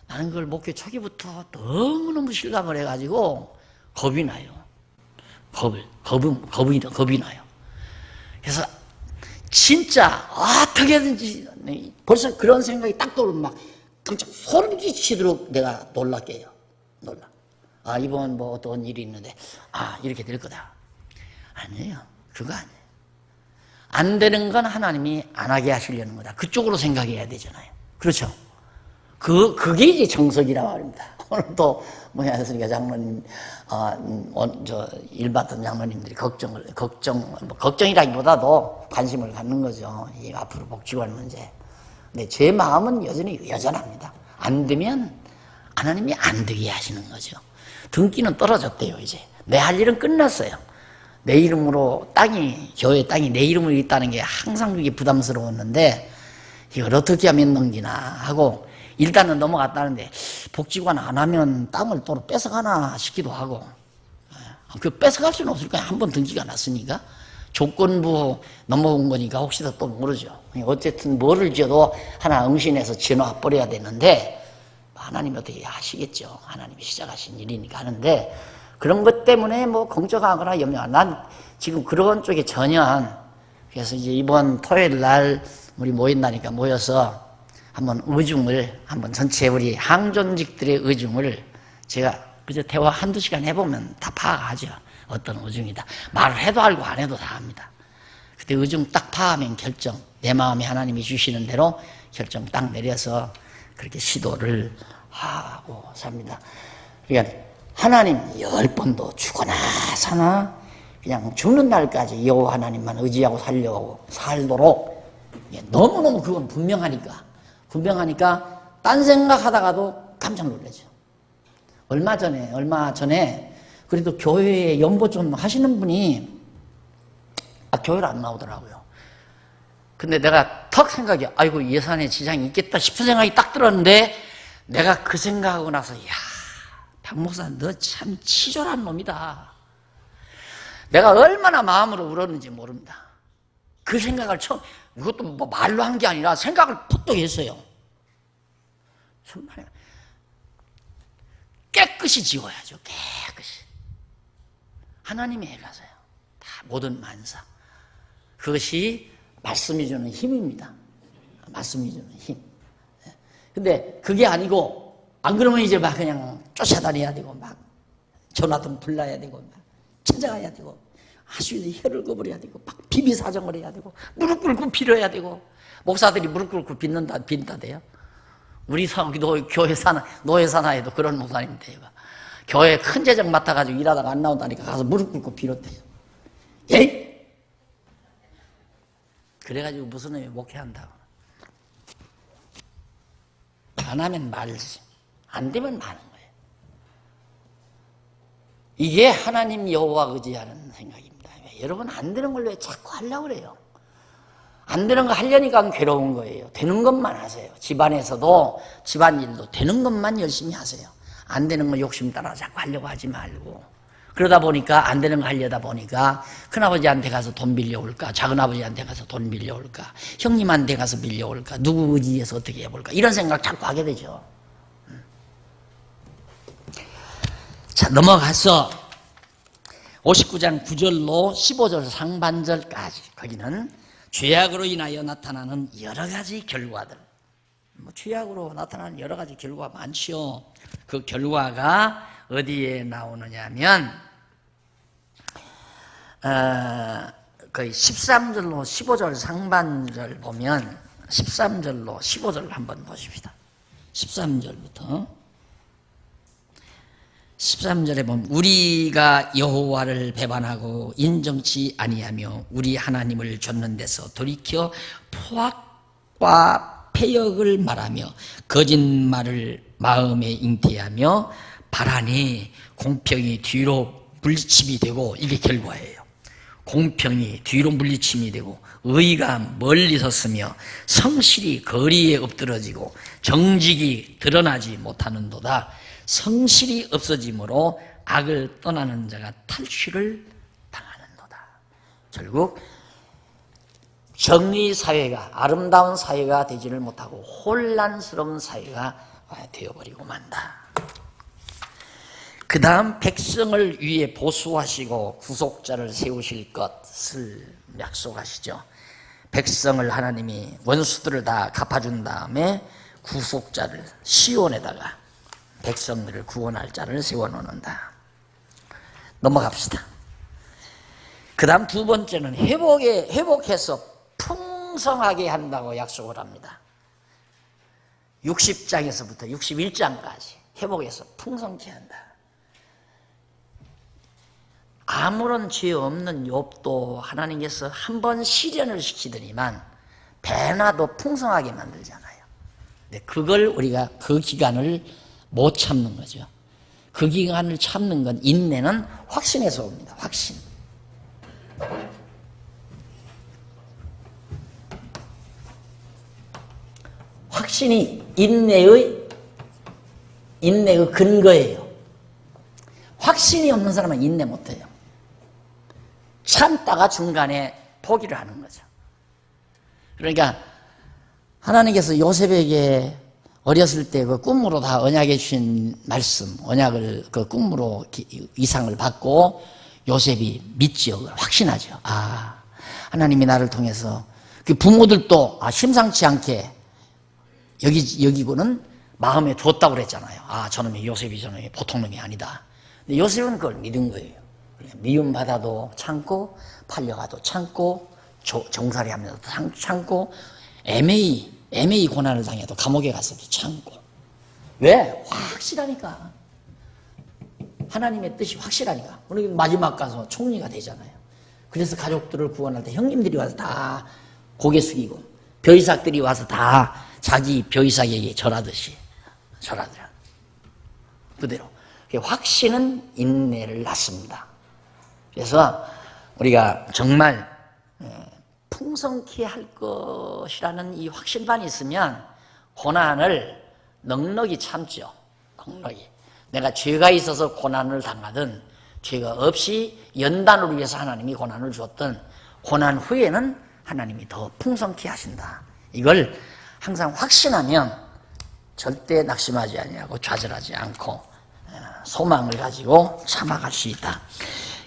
나는 그걸 목회 초기부터 너무너무 실감을 해가지고 겁이 나요. 겁이 나요. 그래서 진짜 어떻게든지 벌써 그런 생각이 딱 떠오르면 막 깜짝 소름 끼치도록 내가 놀랄게요. 이번 뭐 어떤 일이 있는데 이렇게 될 거다. 아니에요. 그거 아니에요. 안 되는 건 하나님이 안 하게 하시려는 거다. 그쪽으로 생각해야 되잖아요. 그렇죠? 그게 이제 정석이라 말입니다. 오늘 또 뭐야, 장로님, 일 받던 장로님들이 걱정이라기보다도 관심을 갖는 거죠. 이 앞으로 복지관 문제. 근데 제 마음은 여전히 여전합니다. 안 되면 하나님이 안 되게 하시는 거죠. 등기는 떨어졌대요, 이제. 내 할 일은 끝났어요. 내 이름으로 교회 땅이 내 이름으로 있다는 게 항상 그게 부담스러웠는데, 이걸 어떻게 하면 넘기나 하고, 일단은 넘어갔다는데, 복지관 안 하면 땅을 또 뺏어가나 싶기도 하고, 그 뺏어갈 수는 없을 거야. 한번 등기가 났으니까. 조건부 넘어온 거니까 혹시나 또 모르죠. 어쨌든 뭐를 지어도 하나 응신해서 지어놔 버려야 되는데, 하나님이 어떻게 하시겠죠. 하나님이 시작하신 일이니까 하는데, 그런 것 때문에 뭐 걱정하거나 난 지금 그런 쪽에 전혀 그래서 이제 이번 토요일 날 우리 모인다니까 모여서 한번 전체 우리 항존직들의 의중을 제가 그저 대화 한두 시간 해보면 다 파악하죠. 어떤 의중이다. 말을 해도 알고 안 해도 다 압니다. 그때 의중 딱 파악하면 결정, 내 마음에 하나님이 주시는 대로 결정 딱 내려서 그렇게 시도를 하고 삽니다. 그러니까 하나님 10번도 죽거나 사나 그냥 죽는 날까지 여호와 하나님만 의지하고 살도록 너무너무 그건 분명하니까 딴 생각하다가도 깜짝 놀라죠. 얼마 전에 그래도 교회에 연보 좀 하시는 분이 교회를 안 나오더라고요. 근데 내가 턱 생각이 아이고 예산에 지장이 있겠다 싶은 생각이 딱 들었는데 내가 그 생각하고 나서 박 목사 너 참 치졸한 놈이다. 내가 얼마나 마음으로 울었는지 모릅니다. 그 생각을 이것도 뭐 말로 한 게 아니라 생각을 푹 했어요. 정말 깨끗이 지워야죠. 깨끗이. 하나님의 애가서요. 다 모든 만사. 그것이 말씀이 주는 힘입니다. 말씀이 주는 힘. 근데 그게 아니고 안 그러면 이제 막 그냥 쫓아다녀야 되고 막 전화등 불러야 되고 막 찾아가야 되고 아주 혀를 거버려야 되고 막 비비사정을 해야 되고 무릎 꿇고 빌어야 되고 목사들이 무릎 꿇고 빈다대요. 우리 교회 노예 산하에도 그런 목사님 돼요. 교회 큰 재정 맡아가지고 일하다가 안 나온다니까 가서 무릎 꿇고 빌었대요. 에이! 그래가지고 무슨 놈이 목회한다고. 안 하면 말지, 안 되면 마는 거예요. 이게 하나님 여호와 의지하는 생각입니다. 여러분 안 되는 걸 왜 자꾸 하려고 그래요? 안 되는 거 하려니까 괴로운 거예요. 되는 것만 하세요. 집안에서도 집안일도 되는 것만 열심히 하세요. 안 되는 거 욕심 따라 자꾸 하려고 하지 말고. 그러다 보니까 안 되는 거 하려다 보니까 큰아버지한테 가서 돈 빌려올까, 작은아버지한테 가서 돈 빌려올까, 형님한테 가서 빌려올까, 누구 의지해서 어떻게 해볼까, 이런 생각 자꾸 하게 되죠. 자, 넘어가서 59장 9절로 15절 상반절까지, 거기는 죄악으로 인하여 나타나는 여러 가지 결과들, 죄악으로 나타나는 여러 가지 결과가 많지요. 그 결과가 어디에 나오느냐면 거의 13절로 15절 상반절 보면 13절로 15절 한번 보십시다. 13절부터 13절에 보면 우리가 여호와를 배반하고 인정치 아니하며 우리 하나님을 좇는 데서 돌이켜 포악과 패역을 말하며 거짓말을 마음에 잉태하며 바라니 공평이 뒤로 물리침이 되고, 이게 결과예요. 공평이 뒤로 물리침이 되고 의가 멀리 섰으며 성실이 거리에 엎드러지고 정직이 드러나지 못하는도다. 성실이 없어짐으로 악을 떠나는 자가 탈취를 당하는도다. 결국 정의 사회가, 아름다운 사회가 되지를 못하고 혼란스러운 사회가 되어버리고 만다. 그 다음 백성을 위해 보수하시고 구속자를 세우실 것을 약속하시죠. 백성을 하나님이 원수들을 다 갚아준 다음에 구속자를, 시온에다가 백성들을 구원할 자를 세워놓는다. 넘어갑시다. 그 다음 두 번째는 회복해서 풍성하게 한다고 약속을 합니다. 60장에서부터 61장까지 회복해서 풍성케 한다. 아무런 죄 없는 욥도 하나님께서 한 번 시련을 시키더니만 배나도 풍성하게 만들잖아요. 근데 그걸 우리가 그 기간을 못 참는 거죠. 그 기간을 참는 건, 인내는 확신에서 옵니다. 확신. 확신이 인내의 근거예요. 확신이 없는 사람은 인내 못해요. 참다가 중간에 포기를 하는 거죠. 그러니까 하나님께서 요셉에게 어렸을 때 그 꿈으로 다 언약해 주신 말씀, 언약을 그 꿈으로 이상을 받고 요셉이 믿지요. 확신하죠. 아, 하나님이 나를 통해서, 그 부모들도 심상치 않게 여기고는 마음에 두었다고 그랬잖아요. 아, 저놈이 요셉이 저놈이 보통 놈이 아니다. 근데 요셉은 그걸 믿은 거예요. 미움받아도 참고, 팔려가도 참고, 종살이 하면서도 참고, 애매히 고난을 당해도 감옥에 가서도 참고. 왜? 확실하니까. 하나님의 뜻이 확실하니까. 우리 마지막 가서 총리가 되잖아요. 그래서 가족들을 구원할 때 형님들이 와서 다 고개 숙이고, 벼이삭들이 와서 다 자기 벼이삭에게 절하듯이 절하더라. 그대로. 확신은 인내를 낳습니다. 그래서 우리가 정말 풍성케 할 것이라는 이 확신만 있으면 고난을 넉넉히 참죠. 넉넉히. 내가 죄가 있어서 고난을 당하든 죄가 없이 연단을 위해서 하나님이 고난을 주었든 고난 후에는 하나님이 더 풍성케 하신다. 이걸 항상 확신하면 절대 낙심하지 아니하고 좌절하지 않고 소망을 가지고 참아갈 수 있다.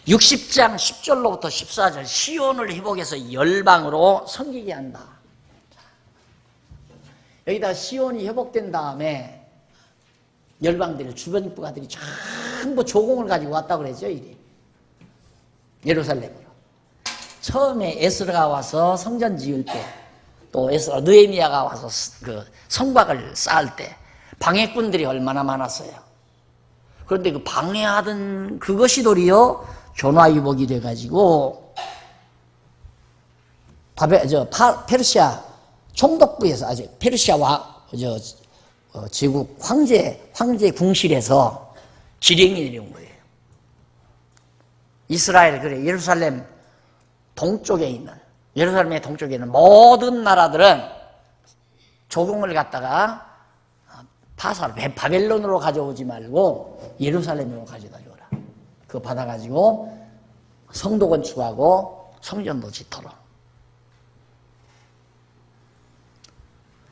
60장 10절로부터 14절, 시온을 회복해서 열방으로 섬기게 한다. 여기다 시온이 회복된 다음에 열방들 주변 국가들이 전부 조공을 가지고 왔다고 그러죠. 이리 예루살렘으로. 처음에 에스라가 와서 성전 지을 때, 또 에스라 느헤미야가 와서 그 성곽을 쌓을 때 방해꾼들이 얼마나 많았어요. 그런데 그 방해하던 그것이 도리어 존화유복이 돼가지고 페르시아 총독부에서 아주 페르시아 제국 황제 궁실에서 지령이 내려온 거예요. 이스라엘, 그래, 예루살렘의 동쪽에 있는 모든 나라들은 조공을 갖다가 바벨론으로 가져오지 말고 예루살렘으로 가져다 줘라. 그거 받아가지고 성도 건축하고 성전도 짓도록.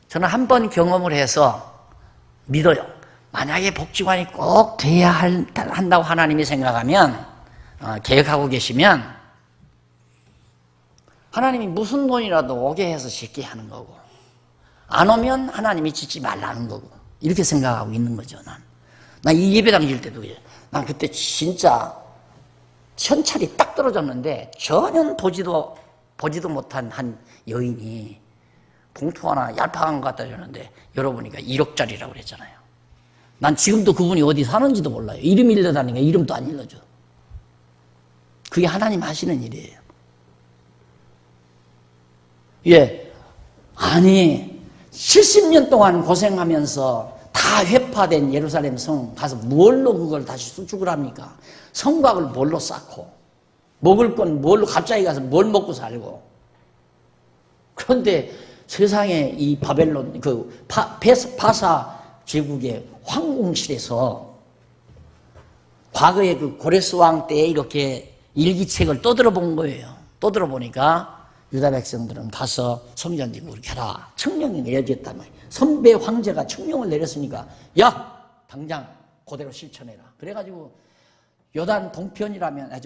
저는 한 번 경험을 해서 믿어요. 만약에 복지관이 꼭 돼야 한다고 하나님이 생각하면, 계획하고 계시면, 하나님이 무슨 돈이라도 오게 해서 짓게 하는 거고, 안 오면 하나님이 짓지 말라는 거고, 이렇게 생각하고 있는 거죠, 난 이 예배당 질 때도 그래요. 난 그때 진짜 현찰이 딱 떨어졌는데, 전혀 보지도 못한 한 여인이 봉투 하나 얄팍한 거 갖다 줬는데 열어보니까 1억짜리라고 그랬잖아요. 난 지금도 그분이 어디 사는지도 몰라요. 이름 일러다니까 이름도 안 일러줘. 그게 하나님 하시는 일이에요. 예, 아니 70년 동안 고생하면서 다 회파된 예루살렘 성 가서 뭘로 그걸 다시 수축을 합니까? 성곽을 뭘로 쌓고, 먹을 건 뭘로, 갑자기 가서 뭘 먹고 살고. 그런데 세상에 이 바벨론, 바사 제국의 황궁실에서 과거에 그 고레스 왕 때에 이렇게 일기책을 떠들어본 거예요. 떠들어보니까 유다 백성들은 가서 성전 짓고 그렇게 하라. 청령이 내려졌단 말이에요. 선배 황제가 청령을 내렸으니까, 야! 당장 그대로 실천해라. 그래가지고 요단 동편이라면,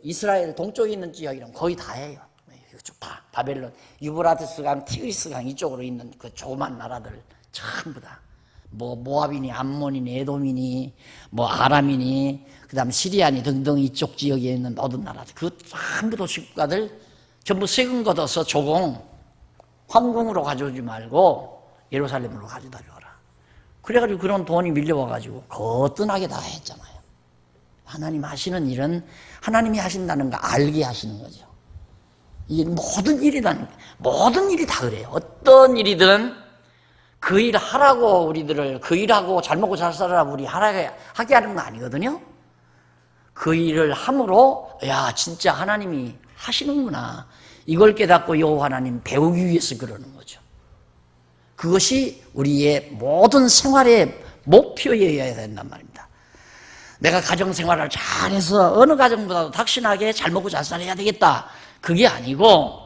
이스라엘 동쪽에 있는 지역이라면 거의 다 해요. 이쪽 다 바벨론, 유브라데스 강, 티그리스 강 이쪽으로 있는 그 조그만 나라들 전부 다, 뭐 모압이니 암몬이니 에돔이니 뭐 아람이니 그다음 시리아니 등등 이쪽 지역에 있는 모든 나라들, 그 전부 도시국가들 전부 세금 걷어서 조공 황궁으로 가져오지 말고 예루살렘으로 가져다 줘라. 그래가지고 그런 돈이 밀려와가지고 거뜬하게 다 했잖아요. 하나님 하시는 일은 하나님이 하신다는 거 알게 하시는 거죠. 이게 모든 일이 다 그래요. 어떤 일이든 그 일 하라고 우리들을, 그 일하고 잘 먹고 잘 살아라 우리 하게 하는 거 아니거든요. 그 일을 함으로, 야, 진짜 하나님이 하시는구나, 이걸 깨닫고 여호와 하나님 배우기 위해서 그러는 거죠. 그것이 우리의 모든 생활의 목표여야 된단 말입니다. 내가 가정생활을 잘해서 어느 가정보다도 탁신하게 잘 먹고 잘 살아야 되겠다, 그게 아니고,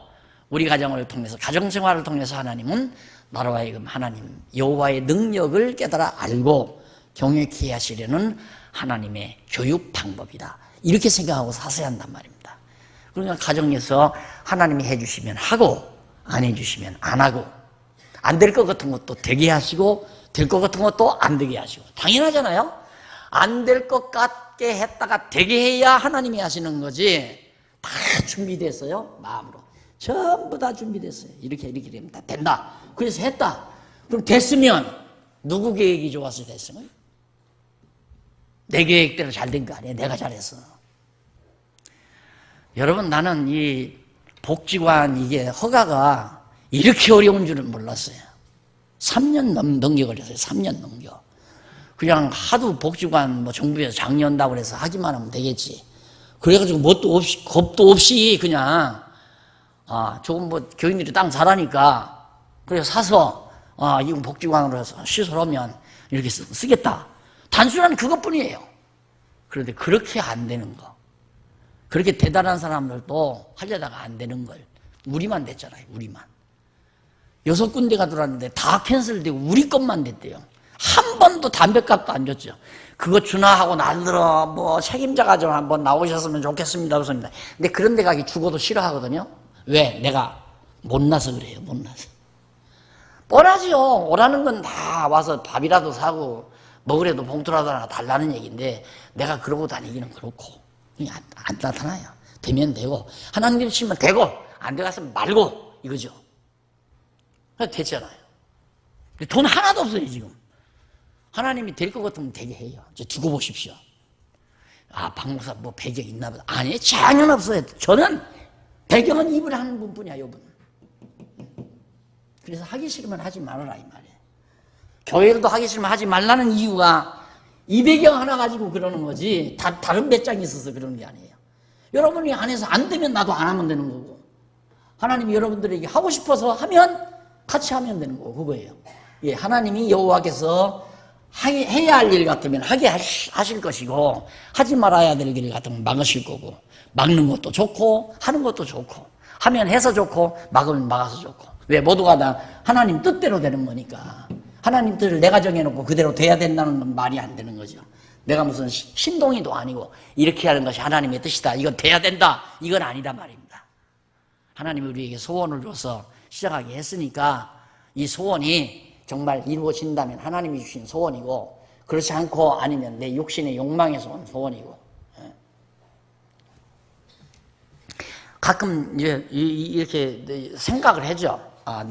우리 가정을 통해서, 가정생활을 통해서 하나님은 나로 하여금 하나님 여호와의 능력을 깨달아 알고 경외케 하시려는 하나님의 교육 방법이다, 이렇게 생각하고 사셔야 한단 말입니다. 그러니까 가정에서 하나님이 해주시면 하고, 안 해주시면 안 하고, 안 될 것 같은 것도 되게 하시고, 될 것 같은 것도 안 되게 하시고. 당연하잖아요. 안 될 것 같게 했다가 되게 해야 하나님이 하시는 거지. 다 준비됐어요. 마음으로 전부 다 준비됐어요. 이렇게 됩니다. 된다. 그래서 했다. 그럼 됐으면 누구 계획이 좋아서 됐으면? 내 계획대로 잘 된 거 아니에요. 내가 잘했어. 여러분, 나는 이 복지관 이게 허가가 이렇게 어려운 줄은 몰랐어요. 3년 넘게 걸렸어요. 3년 넘겨. 그냥 하도 복지관 뭐 정부에서 장려한다고 그래서 하기만 하면 되겠지. 그래가지고 겁도 없이 그냥, 조금 뭐 교인들이 땅 잘하니까, 그래서 사서, 이건 복지관으로 해서 시설하면 이렇게 쓰겠다. 단순한 그것뿐이에요. 그런데 그렇게 안 되는 거. 그렇게 대단한 사람들도 하려다가 안 되는 걸. 우리만 됐잖아요, 우리만. 6군데가 들어왔는데 다 캔슬되고 우리 것만 됐대요. 한 번도 담배값도 안 줬죠. 그거 주나 하고 날들어 뭐 책임자가 좀 한번 나오셨으면 좋겠습니다. 그렇습니다. 근데 그런 데 가기 죽어도 싫어하거든요. 왜? 내가 못나서 그래요. 못나서. 뻔하지요. 오라는 건 다 와서 밥이라도 사고 먹으래도 봉투라도 하나 달라는 얘기인데 내가 그러고 다니기는 그렇고 안 나타나요. 되면 되고 하나님 치면 되고 안 돼갔으면 말고 이거죠. 됐잖아요. 돈 하나도 없어요 지금. 하나님이 될 것 같으면 되게 해요. 두고 보십시오. 아, 박 목사 뭐 배경 있나 보다. 아니, 전혀 없어요. 저는 배경은 이분이 하는 분뿐이야, 이분. 그래서 하기 싫으면 하지 말아라 이 말이에요. 교회도 하기 싫으면 하지 말라는 이유가 이 배경 하나 가지고 그러는 거지 다른 배짱이 있어서 그러는 게 아니에요. 여러분이 안 해서 안 되면 나도 안 하면 되는 거고 하나님이 여러분들에게 하고 싶어서 하면 같이 하면 되는 거고 그거예요. 예, 하나님이 여호와께서 해야 할 일 같으면 하게 하실 것이고 하지 말아야 될 일 같으면 막으실 거고 막는 것도 좋고 하는 것도 좋고 하면 해서 좋고 막으면 막아서 좋고 왜 모두가 다 하나님 뜻대로 되는 거니까 하나님 뜻을 내가 정해놓고 그대로 돼야 된다는 건 말이 안 되는 거죠. 내가 무슨 신동이도 아니고 이렇게 하는 것이 하나님의 뜻이다 이건 돼야 된다 이건 아니다 말입니다. 하나님이 우리에게 소원을 줘서 시작하게 했으니까 이 소원이 정말 이루어진다면 하나님이 주신 소원이고 그렇지 않고 아니면 내 육신의 욕망에서 온 소원이고 가끔 이제 이렇게 생각을 하죠. 아,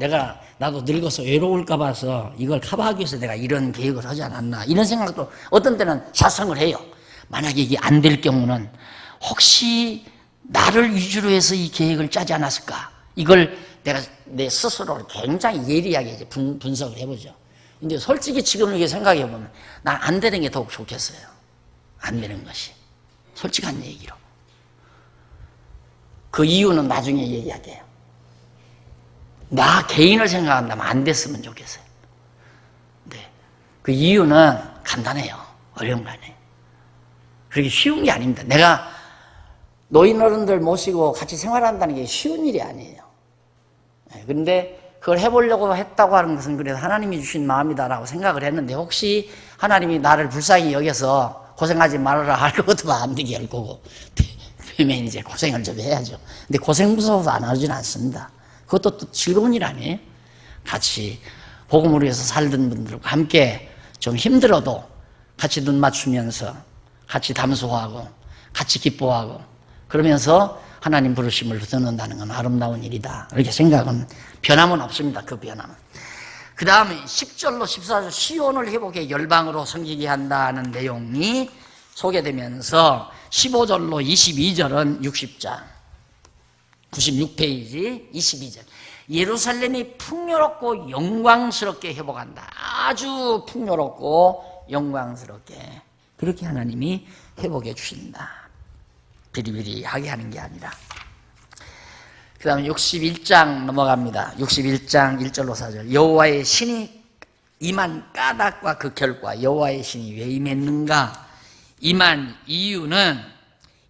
나도 늙어서 외로울까 봐서 이걸 커버하기 위해서 내가 이런 계획을 하지 않았나 이런 생각도 어떤 때는 자성을 해요. 만약에 이게 안 될 경우는 혹시 나를 위주로 해서 이 계획을 짜지 않았을까 이걸 내가 내 스스로 굉장히 예리하게 이제 분석을 해보죠. 근데 솔직히 지금 이게 생각해보면 난 안 되는 게 더욱 좋겠어요. 안 되는 것이. 솔직한 얘기로. 그 이유는 나중에 얘기할게요. 나 개인을 생각한다면 안 됐으면 좋겠어요. 네. 그 이유는 간단해요. 어려운 거 아니에요. 그렇게 쉬운 게 아닙니다. 내가 노인 어른들 모시고 같이 생활한다는 게 쉬운 일이 아니에요. 그런데 그걸 해보려고 했다고 하는 것은 그래서 하나님이 주신 마음이다라고 생각을 했는데 혹시 하나님이 나를 불쌍히 여겨서 고생하지 말아라 할 것도 안 되게 할 거고 그러면 이제 고생을 좀 해야죠. 근데 고생 무서워서 안 하진 않습니다. 그것도 또 즐거운 일 아니에요? 같이 복음을 위해서 살던 분들과 함께 좀 힘들어도 같이 눈 맞추면서 같이 담소하고 같이 기뻐하고 그러면서 하나님 부르심을 듣는다는 건 아름다운 일이다. 이렇게 생각은 변함은 없습니다. 그 변함은. 그 다음에 10절로 14절 시온을 회복해 열방으로 섬기게 한다는 내용이 소개되면서 15절로 22절은 60장 96페이지 22절 예루살렘이 풍요롭고 영광스럽게 회복한다. 아주 풍요롭고 영광스럽게 그렇게 하나님이 회복해 주신다. 비리비리하게 하는 게 아니라. 그 다음에 61장 넘어갑니다. 61장 1절로 4절 여호와의 신이 임한 까닭과 그 결과 여호와의 신이 왜 임했는가 임한 이유는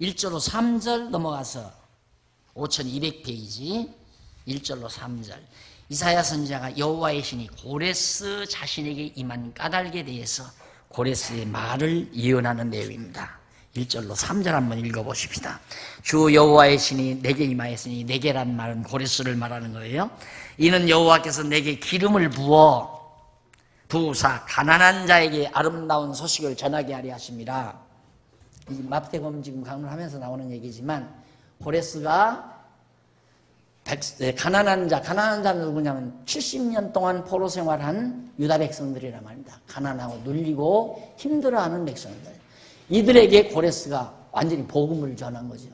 1절로 3절 넘어가서 5200페이지 1절로 3절 이사야 선지자가 여호와의 신이 고레스 자신에게 임한 까닭에 대해서 고레스의 말을 예언하는 내용입니다. 1절로 3절 한번 읽어보십시다. 주 여호와의 신이 내게 임하였으니 내게란 말은 고레스를 말하는 거예요. 이는 여호와께서 내게 기름을 부으사 가난한 자에게 아름다운 소식을 전하게 하려 하심이라. 이 마태복음 지금 강론하면서 나오는 얘기지만 고레스가 가난한 자는 누구냐면 70년 동안 포로 생활한 유다 백성들이란 말입니다. 가난하고 눌리고 힘들어하는 백성들. 이들에게 고레스가 완전히 복음을 전한 거죠.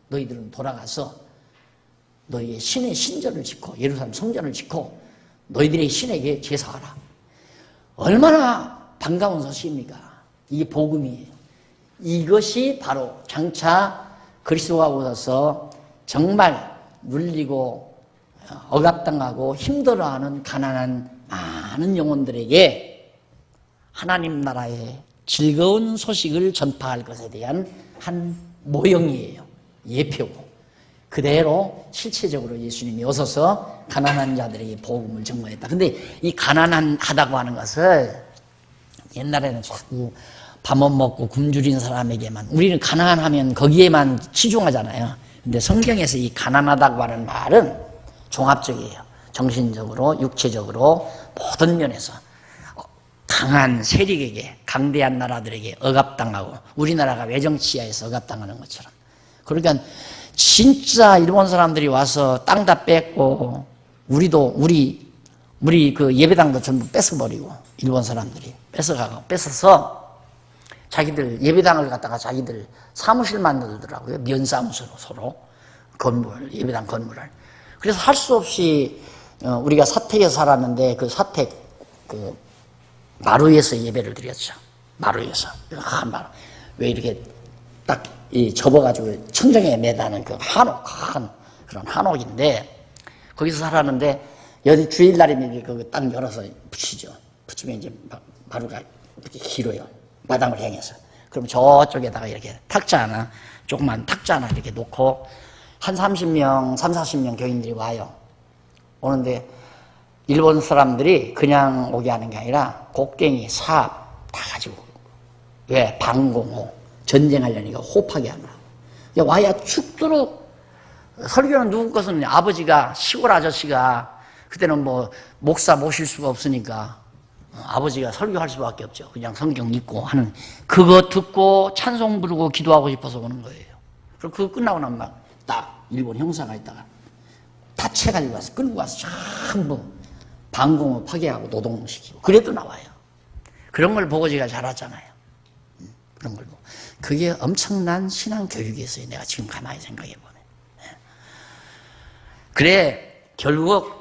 너희들은 돌아가서 너희의 신의 신전을 짓고 예루살렘 성전을 짓고 너희들의 신에게 제사하라. 얼마나 반가운 소식입니까? 이게 복음이에요. 이것이 바로 장차 그리스도가 오셔서 정말 눌리고 억압당하고 힘들어하는 가난한 많은 영혼들에게 하나님 나라의 즐거운 소식을 전파할 것에 대한 한 모형이에요. 예표고 그대로 실체적으로 예수님이 오셔서 가난한 자들에게 복음을 전거했다. 근데 이 가난하다고 하는 것을 옛날에는 자꾸 밥 못 먹고 굶주린 사람에게만 우리는 가난하면 거기에만 치중하잖아요. 근데 성경에서 이 가난하다고 하는 말은 종합적이에요. 정신적으로, 육체적으로 모든 면에서 강한 세력에게, 강대한 나라들에게 억압당하고 우리나라가 외정치하에서 억압당하는 것처럼. 그러니까 진짜 일본 사람들이 와서 땅 다 뺏고 우리 그 예배당도 전부 뺏어버리고 일본 사람들이 뺏어서 자기들 예배당을 갖다가 자기들 사무실 만들더라고요. 면사무소로 서로 예배당 건물을. 그래서 할 수 없이 우리가 사택에 살았는데 그 사택 마루에서 예배를 드렸죠. 마루에서 한 마루 왜 이렇게 딱 접어가지고 천정에 매다는 그 한옥 큰 그런 한옥인데 거기서 살았는데 여기 주일날이면 이렇게 딱 열어서 붙이죠. 붙이면 이제 마루가 이렇게 길어요. 마당을 향해서. 그럼 저쪽에다가 이렇게 탁자 하나, 조그만 탁자 하나 이렇게 놓고 한 30명, 40명 교인들이 와요. 오는데 일본 사람들이 그냥 오게 하는 게 아니라 곡괭이, 삽 다 가지고. 왜? 방공호. 전쟁하려니까 호파게 하느라고. 와야 죽도록 설교는 누구 것은 아버지가 시골 아저씨가 그때는 뭐 목사 모실 수가 없으니까 아버지가 설교할 수밖에 없죠. 그냥 성경 읽고 하는 그거 듣고 찬송 부르고 기도하고 싶어서 오는 거예요. 그럼 그거 끝나고 나면 막 딱 일본 형사가 있다가 다 채가지고 와서 끌고 와서 전부 방공호 파괴하고 노동시키고 그래도 나와요. 그런 걸 보고 제가 자랐잖아요. 그런 걸 보고. 그게 엄청난 신앙 교육이었어요. 내가 지금 가만히 생각해 보면. 그래 결국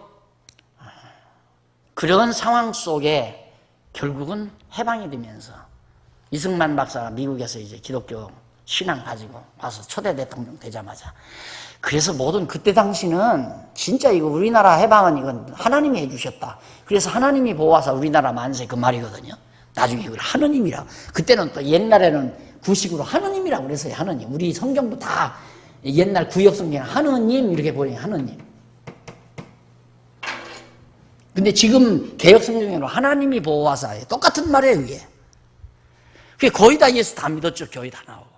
그런 상황 속에 결국은 해방이 되면서 이승만 박사가 미국에서 이제 기독교 신앙 가지고 와서 초대 대통령 되자마자 그래서 모든 그때 당시는 진짜 이거 우리나라 해방은 이건 하나님이 해주셨다. 그래서 하나님이 보아서 우리나라 만세 그 말이거든요. 나중에 이걸 하느님이라고. 그때는 또 옛날에는 구식으로 하느님이라고 그랬어요. 하느님. 우리 성경도 다 옛날 구역 성경 하느님 이렇게 보내요. 하느님. 근데 지금 개혁 성경으로 하나님이 보호하사 똑같은 말이에요. 이게. 그게 거의 다 예수 다 믿었죠. 교회 다 나오고.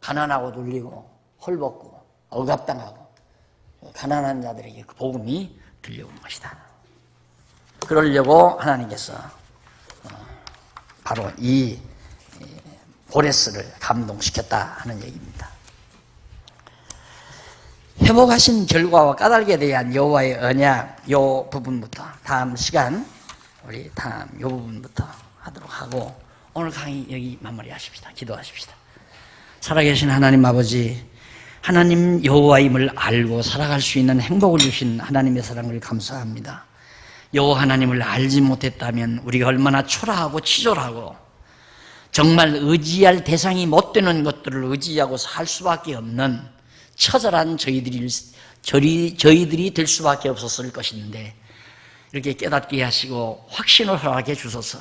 가난하고 눌리고 헐벗고 억압당하고 가난한 자들에게 그 복음이 들려온 것이다. 그러려고 하나님께서 바로 이 고레스를 감동시켰다 하는 얘기입니다. 회복하신 결과와 까닭에 대한 여호와의 언약 요 부분부터 다음 시간 우리 다음 요 부분부터 하도록 하고 오늘 강의 여기 마무리하십시다. 기도하십시다. 살아계신 하나님 아버지, 하나님 여호와임을 알고 살아갈 수 있는 행복을 주신 하나님의 사랑을 감사합니다. 여호와 하나님을 알지 못했다면 우리가 얼마나 초라하고 치졸하고 정말 의지할 대상이 못 되는 것들을 의지하고 살 수밖에 없는 처절한 저희들이 될 수밖에 없었을 것인데 이렇게 깨닫게 하시고 확신을 허락해 주소서.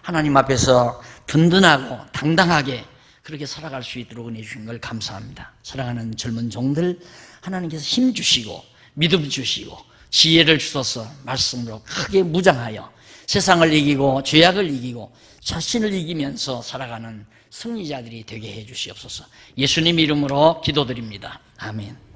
하나님 앞에서 든든하고 당당하게 그렇게 살아갈 수 있도록 은혜 주신 걸 감사합니다. 사랑하는 젊은 종들 하나님께서 힘 주시고 믿음 주시고 지혜를 주셔서 말씀으로 크게 무장하여 세상을 이기고 죄악을 이기고 자신을 이기면서 살아가는 승리자들이 되게 해 주시옵소서. 예수님 이름으로 기도드립니다. 아멘.